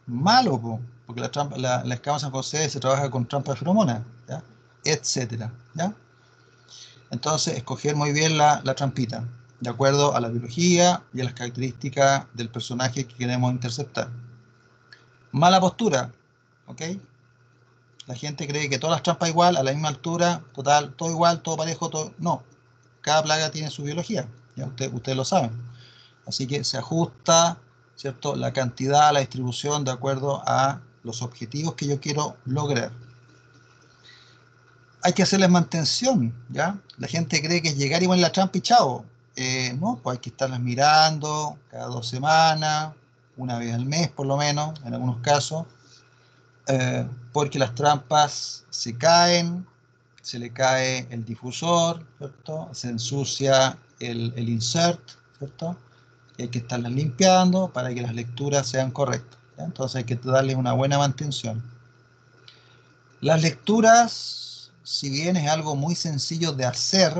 Malo, porque la escama San José se trabaja con trampa de feromonas, ¿ya? Etcétera, ¿ya? Entonces, escoger muy bien la trampita, de acuerdo a la biología y a las características del personaje que queremos interceptar. Mala postura, ¿ok? La gente cree que todas las trampas igual, a la misma altura, total, todo igual, todo parejo, todo... No, cada plaga tiene su biología, ya ustedes lo saben. Así que se ajusta, ¿cierto?, la cantidad, la distribución de acuerdo a los objetivos que yo quiero lograr. Hay que hacerles mantención, ¿ya? La gente cree que es llegar y poner la trampa y chao. No, pues hay que estarlas mirando cada 2 semanas, una vez al mes por lo menos, en algunos casos, porque las trampas se caen, se le cae el difusor, ¿cierto? Se ensucia el insert, ¿cierto? Y hay que estarlas limpiando para que las lecturas sean correctas, ¿ya? Entonces hay que darles una buena mantención. Las lecturas, si bien es algo muy sencillo de hacer,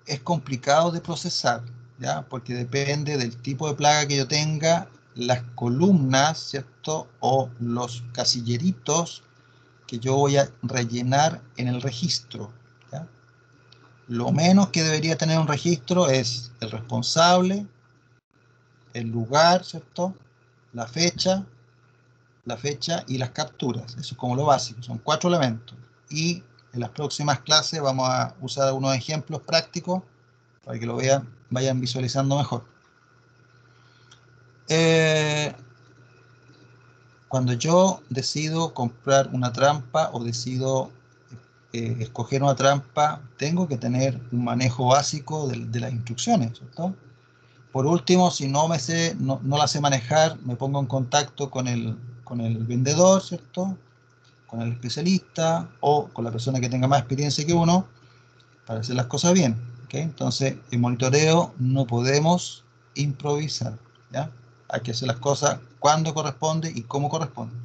es complicado de procesar, ¿ya? Porque depende del tipo de plaga que yo tenga, las columnas, ¿cierto? O los casilleritos que yo voy a rellenar en el registro, ¿ya? Lo menos que debería tener un registro es el responsable, el lugar, ¿cierto? La fecha y las capturas. Eso es como lo básico, son 4 elementos. Y en las próximas clases vamos a usar unos ejemplos prácticos para que lo vayan visualizando mejor. Cuando yo decido comprar una trampa o decido escoger una trampa, tengo que tener un manejo básico de las instrucciones, ¿cierto? Por último, si no la sé manejar, me pongo en contacto con el vendedor, ¿cierto? Con el especialista o con la persona que tenga más experiencia que uno para hacer las cosas bien, ¿ok? Entonces, en monitoreo no podemos improvisar, ¿ya? Hay que hacer las cosas cuando corresponde y cómo corresponde.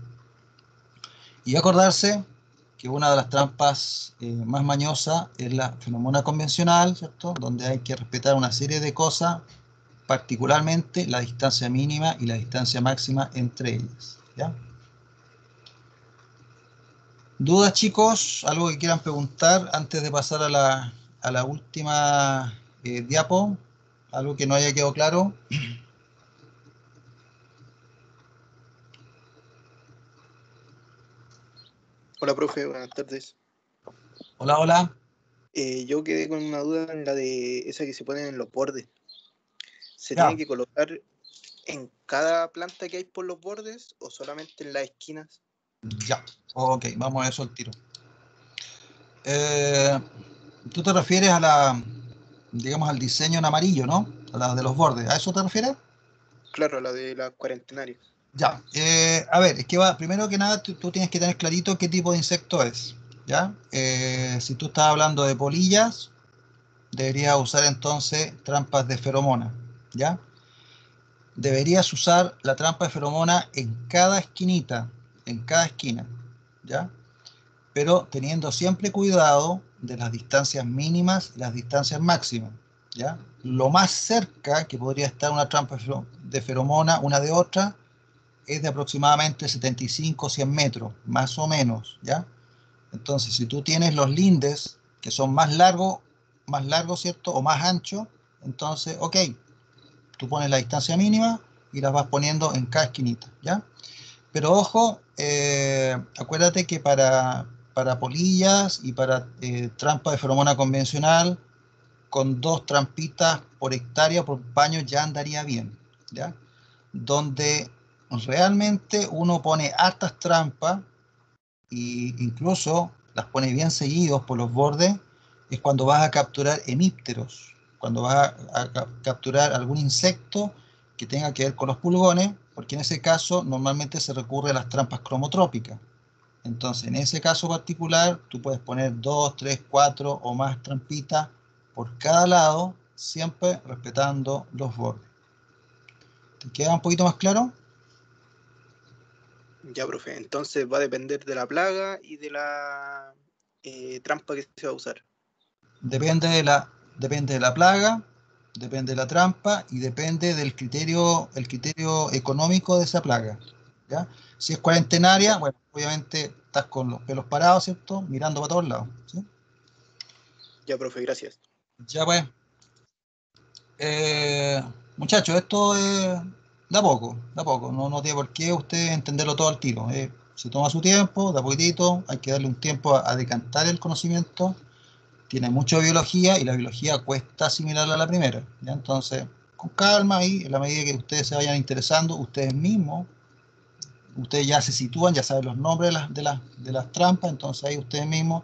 Y acordarse que una de las trampas más mañosas es la feromona convencional, ¿cierto? Donde hay que respetar una serie de cosas, particularmente la distancia mínima y la distancia máxima entre ellas, ¿ya? ¿Dudas, chicos? ¿Algo que quieran preguntar antes de pasar a la última diapo? ¿Algo que no haya quedado claro? Hola, profe, buenas tardes. Hola, hola. Yo quedé con una duda en la de esa que se ponen en los bordes. ¿Se Ya. tiene que colocar en cada planta que hay por los bordes o solamente en las esquinas? Ya, ok, vamos a eso al tiro. Tú te refieres digamos, al diseño en amarillo, ¿no? A las de los bordes, ¿a eso te refieres? Claro, la de las cuarentenarias. Ya, a ver, es que primero que nada tú tienes que tener clarito qué tipo de insecto es, ¿ya? Si tú estás hablando de polillas, deberías usar entonces trampas de feromona, ¿ya? Deberías usar la trampa de feromona en cada esquinita, en cada esquina, ¿ya? Pero teniendo siempre cuidado de las distancias mínimas y las distancias máximas, ¿ya? Lo más cerca que podría estar una trampa de feromona una de otra es de aproximadamente 75 o 100 metros, más o menos, ¿ya? Entonces, si tú tienes los lindes que son más largos, ¿cierto? O más anchos, entonces, ok, tú pones la distancia mínima y las vas poniendo en cada esquinita, ¿ya? Pero ojo, acuérdate que para polillas y para trampa de feromona convencional, con 2 trampitas por hectárea por paño ya andaría bien, ¿ya? Donde realmente uno pone hartas trampas e incluso las pone bien seguidos por los bordes, es cuando vas a capturar hemípteros, cuando vas a capturar algún insecto que tenga que ver con los pulgones, porque en ese caso normalmente se recurre a las trampas cromotrópicas. Entonces, en ese caso particular, tú puedes poner 2, 3, 4 o más trampitas por cada lado, siempre respetando los bordes. ¿Te queda un poquito más claro? Ya, profe. Entonces va a depender de la plaga y de la trampa que se va a usar. Depende depende de la plaga, depende de la trampa y depende del el criterio económico de esa plaga, ¿ya? Si es cuarentenaria, Ya, bueno, obviamente estás con los pelos parados, ¿cierto? Mirando para todos lados, ¿sí? ya, profe, gracias. Ya pues, eh, muchachos, esto es da poco, no tiene por qué usted entenderlo todo al tiro. Se toma su tiempo, da poquitito, hay que darle un tiempo a decantar el conocimiento. Tiene mucha biología y la biología cuesta asimilarla a la primera, ¿ya? Entonces, con calma y en la medida que ustedes se vayan interesando, ustedes mismos, ustedes ya se sitúan, ya saben los nombres de las trampas, entonces ahí ustedes mismos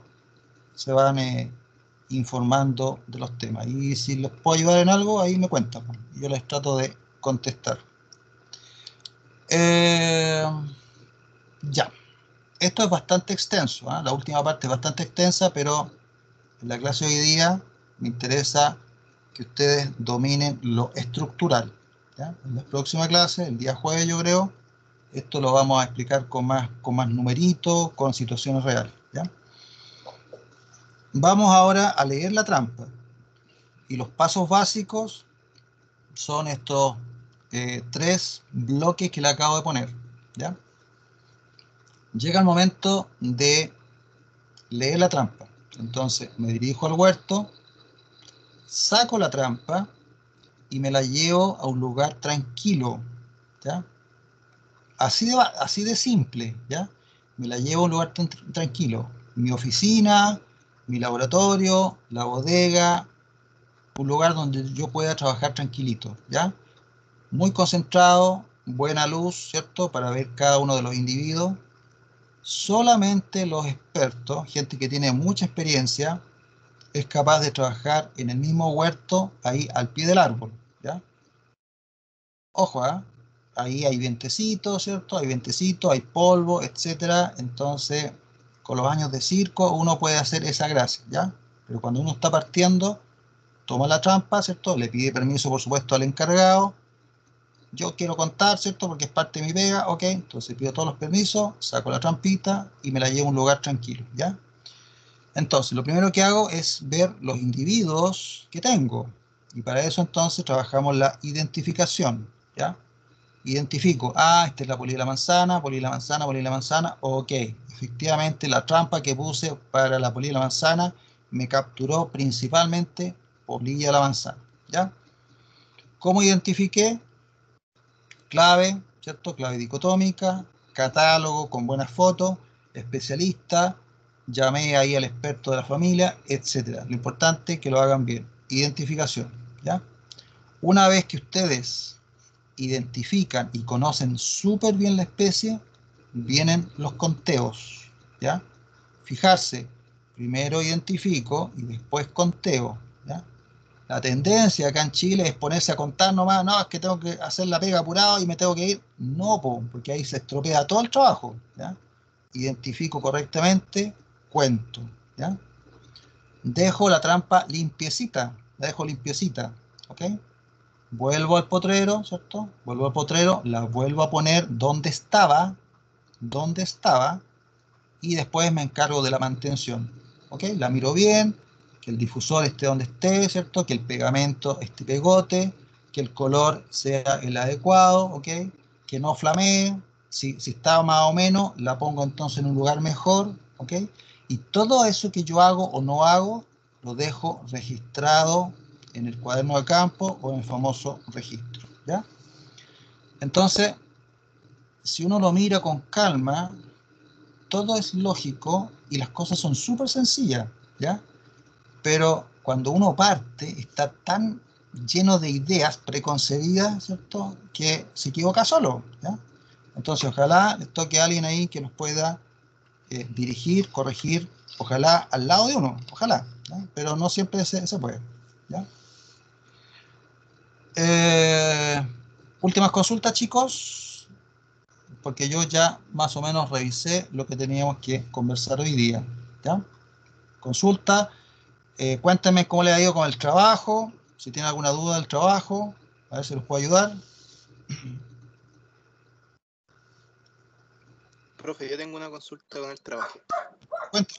se van informando de los temas. Y si les puedo ayudar en algo, ahí me cuentan, pues, y yo les trato de contestar. Eh, ya, esto es bastante extenso, ¿eh? La última parte es bastante extensa, pero en la clase de hoy día me interesa que ustedes dominen lo estructural, ¿ya? En la próxima clase, el día jueves yo creo, esto lo vamos a explicar con más numeritos, con situaciones reales, ¿ya? Vamos ahora a leer la trampa. Y los pasos básicos son estos 3 bloques que le acabo de poner, ¿ya? Llega el momento de leer la trampa. Entonces me dirijo al huerto, saco la trampa y me la llevo a un lugar tranquilo, ¿ya? Así de simple, ¿ya? Me la llevo a un lugar tranquilo. Mi oficina, mi laboratorio, la bodega, un lugar donde yo pueda trabajar tranquilito, ¿ya? Muy concentrado, buena luz, ¿cierto? Para ver cada uno de los individuos. Solamente los expertos, gente que tiene mucha experiencia, es capaz de trabajar en el mismo huerto, ahí al pie del árbol, ¿ya? ojo, ahí hay vientecito, ¿cierto? Hay vientecito, hay polvo, etcétera. Entonces, con los años de circo, uno puede hacer esa gracia, ¿ya? Pero cuando uno está partiendo, toma la trampa, ¿cierto? Le pide permiso, por supuesto, al encargado. Yo quiero contar, ¿cierto? Porque es parte de mi pega, ok. Entonces pido todos los permisos, saco la trampita y me la llevo a un lugar tranquilo, ¿ya? Entonces, lo primero que hago es ver los individuos que tengo. Y para eso entonces trabajamos la identificación, ¿ya? Identifico, esta es la polilla de la manzana, polilla de la manzana, polilla de la manzana, ok. Efectivamente, la trampa que puse para la polilla de la manzana me capturó principalmente polilla de la manzana, ¿ya? ¿Cómo identifiqué? Clave, ¿cierto? Clave dicotómica, catálogo con buenas fotos, especialista, llamé ahí al experto de la familia, etcétera. Lo importante es que lo hagan bien. Identificación, ¿ya? Una vez que ustedes identifican y conocen súper bien la especie, vienen los conteos, ¿ya? Fijarse, primero identifico y después conteo, ¿ya? La tendencia acá en Chile es ponerse a contar nomás, no, es que tengo que hacer la pega apurado y me tengo que ir. No, porque ahí se estropea todo el trabajo, ¿ya? Identifico correctamente, cuento, ¿ya? Dejo la trampa limpiecita, la dejo limpiecita, ¿ok? Vuelvo al potrero, ¿cierto? Vuelvo al potrero, la vuelvo a poner donde estaba, y después me encargo de la mantención, ¿ok? La miro bien, que el difusor esté donde esté, ¿cierto? Que el pegamento esté pegote, que el color sea el adecuado, ¿ok? Que no flamee, si está más o menos, la pongo entonces en un lugar mejor, ¿ok? Y todo eso que yo hago o no hago, lo dejo registrado en el cuaderno de campo o en el famoso registro, ¿ya? Entonces, si uno lo mira con calma, todo es lógico y las cosas son súper sencillas, ¿ya? Pero cuando uno parte, está tan lleno de ideas preconcebidas, ¿cierto? Que se equivoca solo, ¿ya? Entonces, ojalá les toque a alguien ahí que nos pueda dirigir, corregir, ojalá al lado de uno, ojalá, ¿ya? Pero no siempre se puede, ¿ya? Últimas consultas, chicos, porque yo ya más o menos revisé lo que teníamos que conversar hoy día, ¿ya? Consulta, cuéntenme cómo le ha ido con el trabajo, si tienen alguna duda del trabajo, a ver si los puedo ayudar. Profe, yo tengo una consulta con el trabajo. Cuéntenme.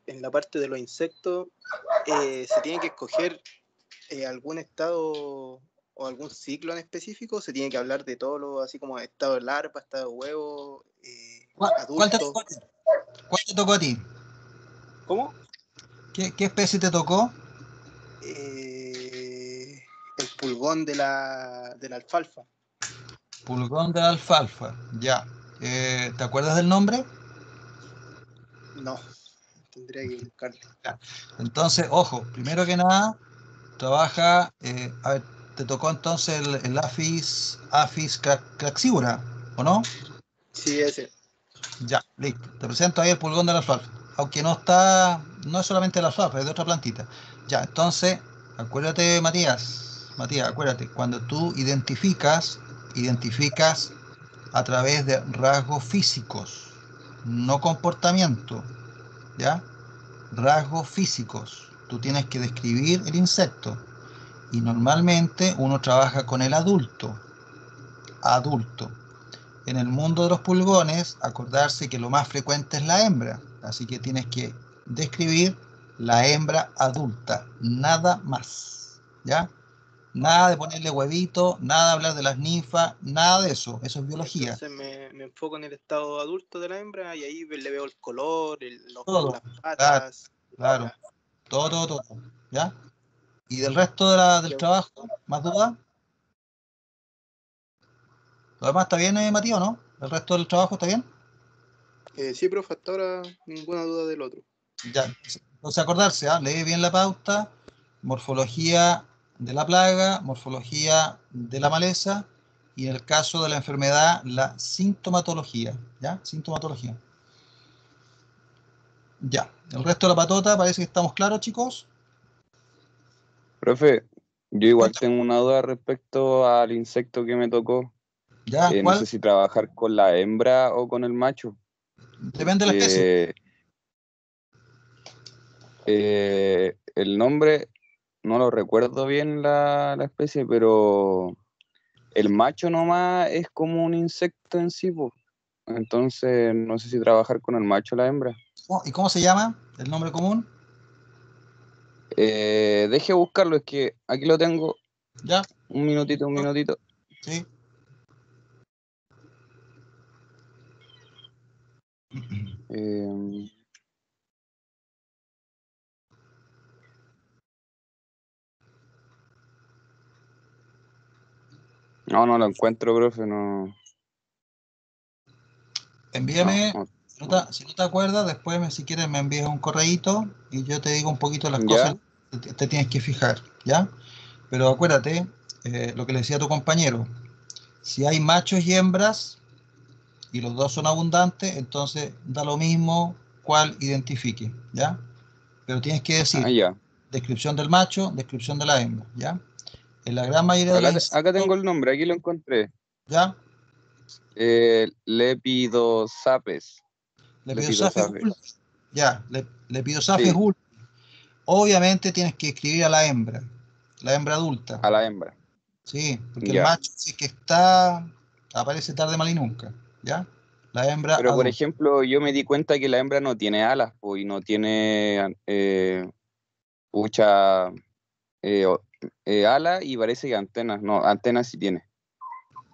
En la parte de los insectos, ¿se tiene que escoger algún estado o algún ciclo en específico? ¿Se tiene que hablar de todo lo, así como estado de larva, estado de huevo, ¿Cuál te adulto? tocó a ti? ¿Cuál te tocó a ti? ¿Cómo? ¿Qué especie te tocó? El pulgón de la alfalfa. Pulgón de alfalfa, ya. ¿Te acuerdas del nombre? No, tendría que buscarlo. Ya. Entonces, ojo, primero que nada, trabaja, a ver, te tocó entonces el Apis craxivora, ¿o no? Sí, ese. Ya, listo. Te presento ahí el pulgón de la alfalfa. Aunque no está, no es solamente la alfalfa, es de otra plantita. Ya, entonces, acuérdate, Matías, acuérdate, cuando tú identificas a través de rasgos físicos, no comportamiento, ¿ya? Rasgos físicos. Tú tienes que describir el insecto. Y normalmente uno trabaja con el adulto. En el mundo de los pulgones, acordarse que lo más frecuente es la hembra, así que tienes que describir la hembra adulta, nada más, ¿ya? Nada de ponerle huevito, nada de hablar de las ninfas, nada de eso es biología. Entonces me enfoco en el estado adulto de la hembra y ahí le veo el color, Todo, las patas. claro, Ya. todo, ¿ya? Y del resto del trabajo, ¿más dudas? ¿Lo demás está bien, Matías, o no? ¿El resto del trabajo está bien? Sí, profe, hasta ahora ninguna duda del otro. Ya, entonces acordarse, lee bien la pauta, morfología de la plaga, morfología de la maleza y en el caso de la enfermedad, la sintomatología, ¿ya? Sintomatología. Ya, el resto de la patota parece que estamos claros, chicos. Profe, Yo igual tengo una duda respecto al insecto que me tocó. ¿Ya? No ¿Cuál? sé si trabajar con la hembra o con el macho. Depende de la especie. El nombre no lo recuerdo bien la especie, pero el macho nomás es como un insecto en sí, po. Entonces no sé si trabajar con el macho o la hembra. ¿Y cómo se llama el nombre común? Deje buscarlo, es que aquí lo tengo. ¿Ya? Un minutito, un minutito. Sí. Eh, no lo encuentro, profe, no. Envíame, No. si no te acuerdas, después si quieres me envías un correíto y yo te digo un poquito las ¿Ya? cosas que te tienes que fijar, ¿ya? Pero acuérdate, lo que le decía a tu compañero, si hay machos y hembras y los dos son abundantes, entonces da lo mismo cuál identifique, ¿ya? Pero tienes que Ah, decir ya. descripción del macho, descripción de la hembra, ¿ya? En la gran mayoría de los Acá insectos, tengo el nombre, aquí lo encontré. ¿ya? Lepidosapes. Lepidosaphes Lepidosapes. ulpi, ya, Lepidosaphes Sí, ulpi. Obviamente tienes que escribir a la hembra adulta, a la hembra. ¿sí? Porque el Ya. macho sí que está, aparece tarde, mal y nunca, ¿ya? La hembra Pero, por adulta. ejemplo, yo me di cuenta que la hembra no tiene alas, po, y no tiene mucha ala y parece que antenas. No, antenas sí tiene.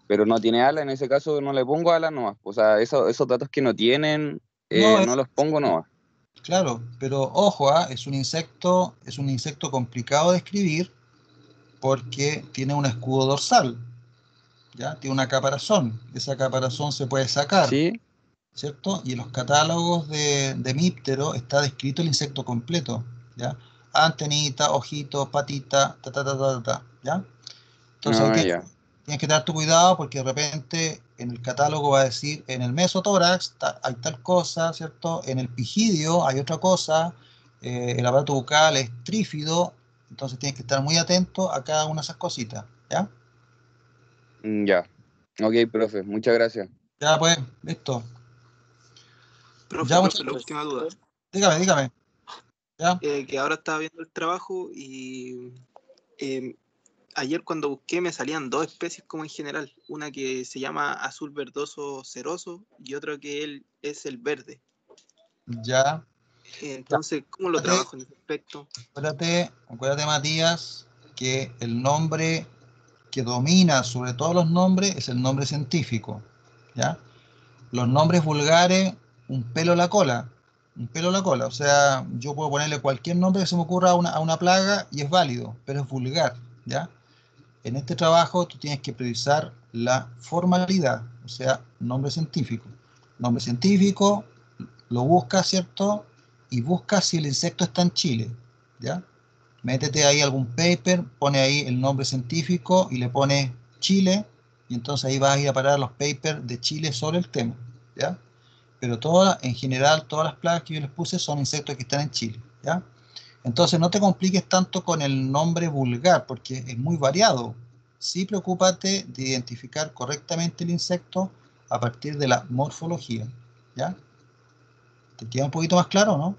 Pero no tiene ala, en ese caso no le pongo alas nomás. O sea, esos datos que no tienen, No, no los pongo nomás. claro, pero ojo, es un insecto complicado de escribir porque tiene un escudo dorsal, ¿ya? Tiene una caparazón. Esa caparazón se puede sacar, ¿Sí? ¿cierto? Y en los catálogos de Míptero está descrito el insecto completo, ¿ya? Antenita, ojito, patita, ¿ya? Entonces ahí No, ya. tienes que darte cuidado porque de repente en el catálogo va a decir, en el mesotórax hay tal cosa, ¿cierto? En el pigidio hay otra cosa, el aparato bucal es trífido, entonces tienes que estar muy atento a cada una de esas cositas, ¿ya? Ya. Ok, profe, muchas gracias. Ya pues, listo. Profe, Ya muchas, la última duda. dígame, ¿ya? Que ahora estaba viendo el trabajo y eh, ayer cuando busqué me salían dos especies como en general. Una que se llama azul verdoso ceroso y otra que es el verde. Ya. Ya. Entonces, ¿cómo lo Acuérdate, trabajo en ese aspecto? acuérdate, Matías, que el nombre que domina sobre todos los nombres es el nombre científico, ¿ya? Los nombres vulgares, un pelo a la cola, un pelo a la cola. O sea, yo puedo ponerle cualquier nombre que se me ocurra a una plaga y es válido, pero es vulgar, ¿ya? En este trabajo tú tienes que priorizar la formalidad, o sea, nombre científico. Nombre científico, lo buscas, ¿cierto? Y buscas si el insecto está en Chile, ¿ya? Métete ahí algún paper, pone ahí el nombre científico y le pones Chile, y entonces ahí vas a ir a parar los papers de Chile sobre el tema, ¿ya? Pero en general, todas las plagas que yo les puse son insectos que están en Chile, ¿ya? Entonces no te compliques tanto con el nombre vulgar, porque es muy variado. Sí, preocúpate de identificar correctamente el insecto a partir de la morfología, ¿ya? ¿Te queda un poquito más claro, no?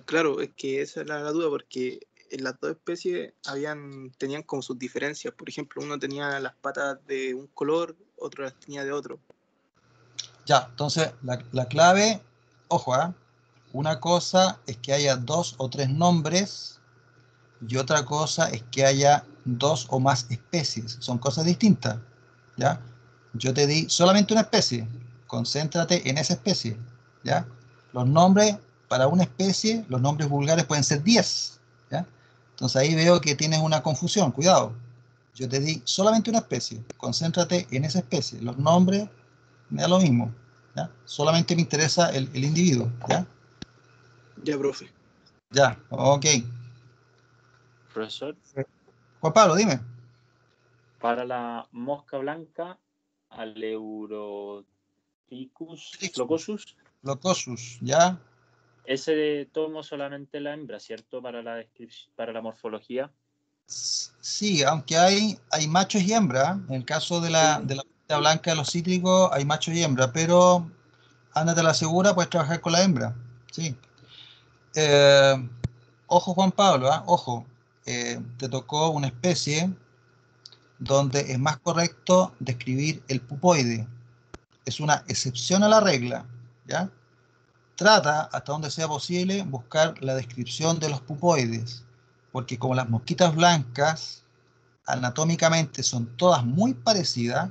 Claro, es que esa era la duda porque en las dos especies tenían como sus diferencias. Por ejemplo, uno tenía las patas de un color, otro las tenía de otro. Ya, entonces la clave, ojo, ¿ah? Una cosa es que haya dos o tres nombres y otra cosa es que haya dos o más especies. Son cosas distintas, ¿ya? Yo te di solamente una especie, concéntrate en esa especie, ¿ya? Los nombres para una especie, los nombres vulgares pueden ser 10, ¿ya? Entonces ahí veo que tienes una confusión, cuidado. Yo te di solamente una especie, concéntrate en esa especie. Los nombres me da lo mismo, ¿ya? Solamente me interesa el individuo, ¿ya? Ya, profe. Ya, ok. Profesor, Juan Pablo, dime. para la mosca blanca, Aleuroticus flocosus, Locosus, ¿ya? ese tomo solamente la hembra, ¿cierto? Para la morfología. Sí, aunque hay machos y hembras. En el caso de la bolita blanca de los cítricos hay machos y hembras, pero ándate a la segura, puedes trabajar con la hembra. Sí. Eh, Ojo, Juan Pablo, ¿ah? Ojo. Te tocó una especie donde es más correcto describir el pupoide. Es una excepción a la regla, ¿ya? Trata, hasta donde sea posible, buscar la descripción de los pupoides, porque como las mosquitas blancas anatómicamente son todas muy parecidas,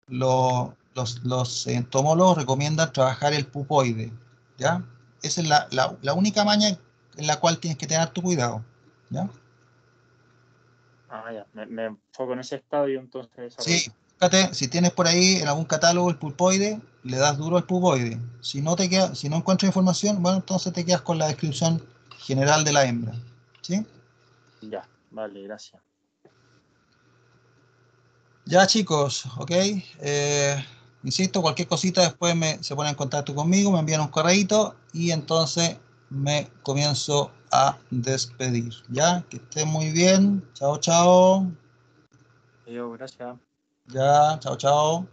los entomólogos recomiendan trabajar el pupoide, ¿ya? Esa es la única maña en la cual tienes que tener tu cuidado, ¿ya? Ah, ya. Me enfoco en ese estadio, entonces Sí, desarrollo. fíjate, si tienes por ahí en algún catálogo el pulpoide, le das duro al pulpoide. Si no encuentras información, bueno, entonces te quedas con la descripción general de la hembra, ¿sí? Ya, vale, gracias. Ya, chicos, ok. Insisto, cualquier cosita después se ponen en contacto conmigo, me envían un correíto y entonces me comienzo a despedir. Ya, que estén muy bien. Chao, chao. Adiós, gracias. Ya, chao, chao.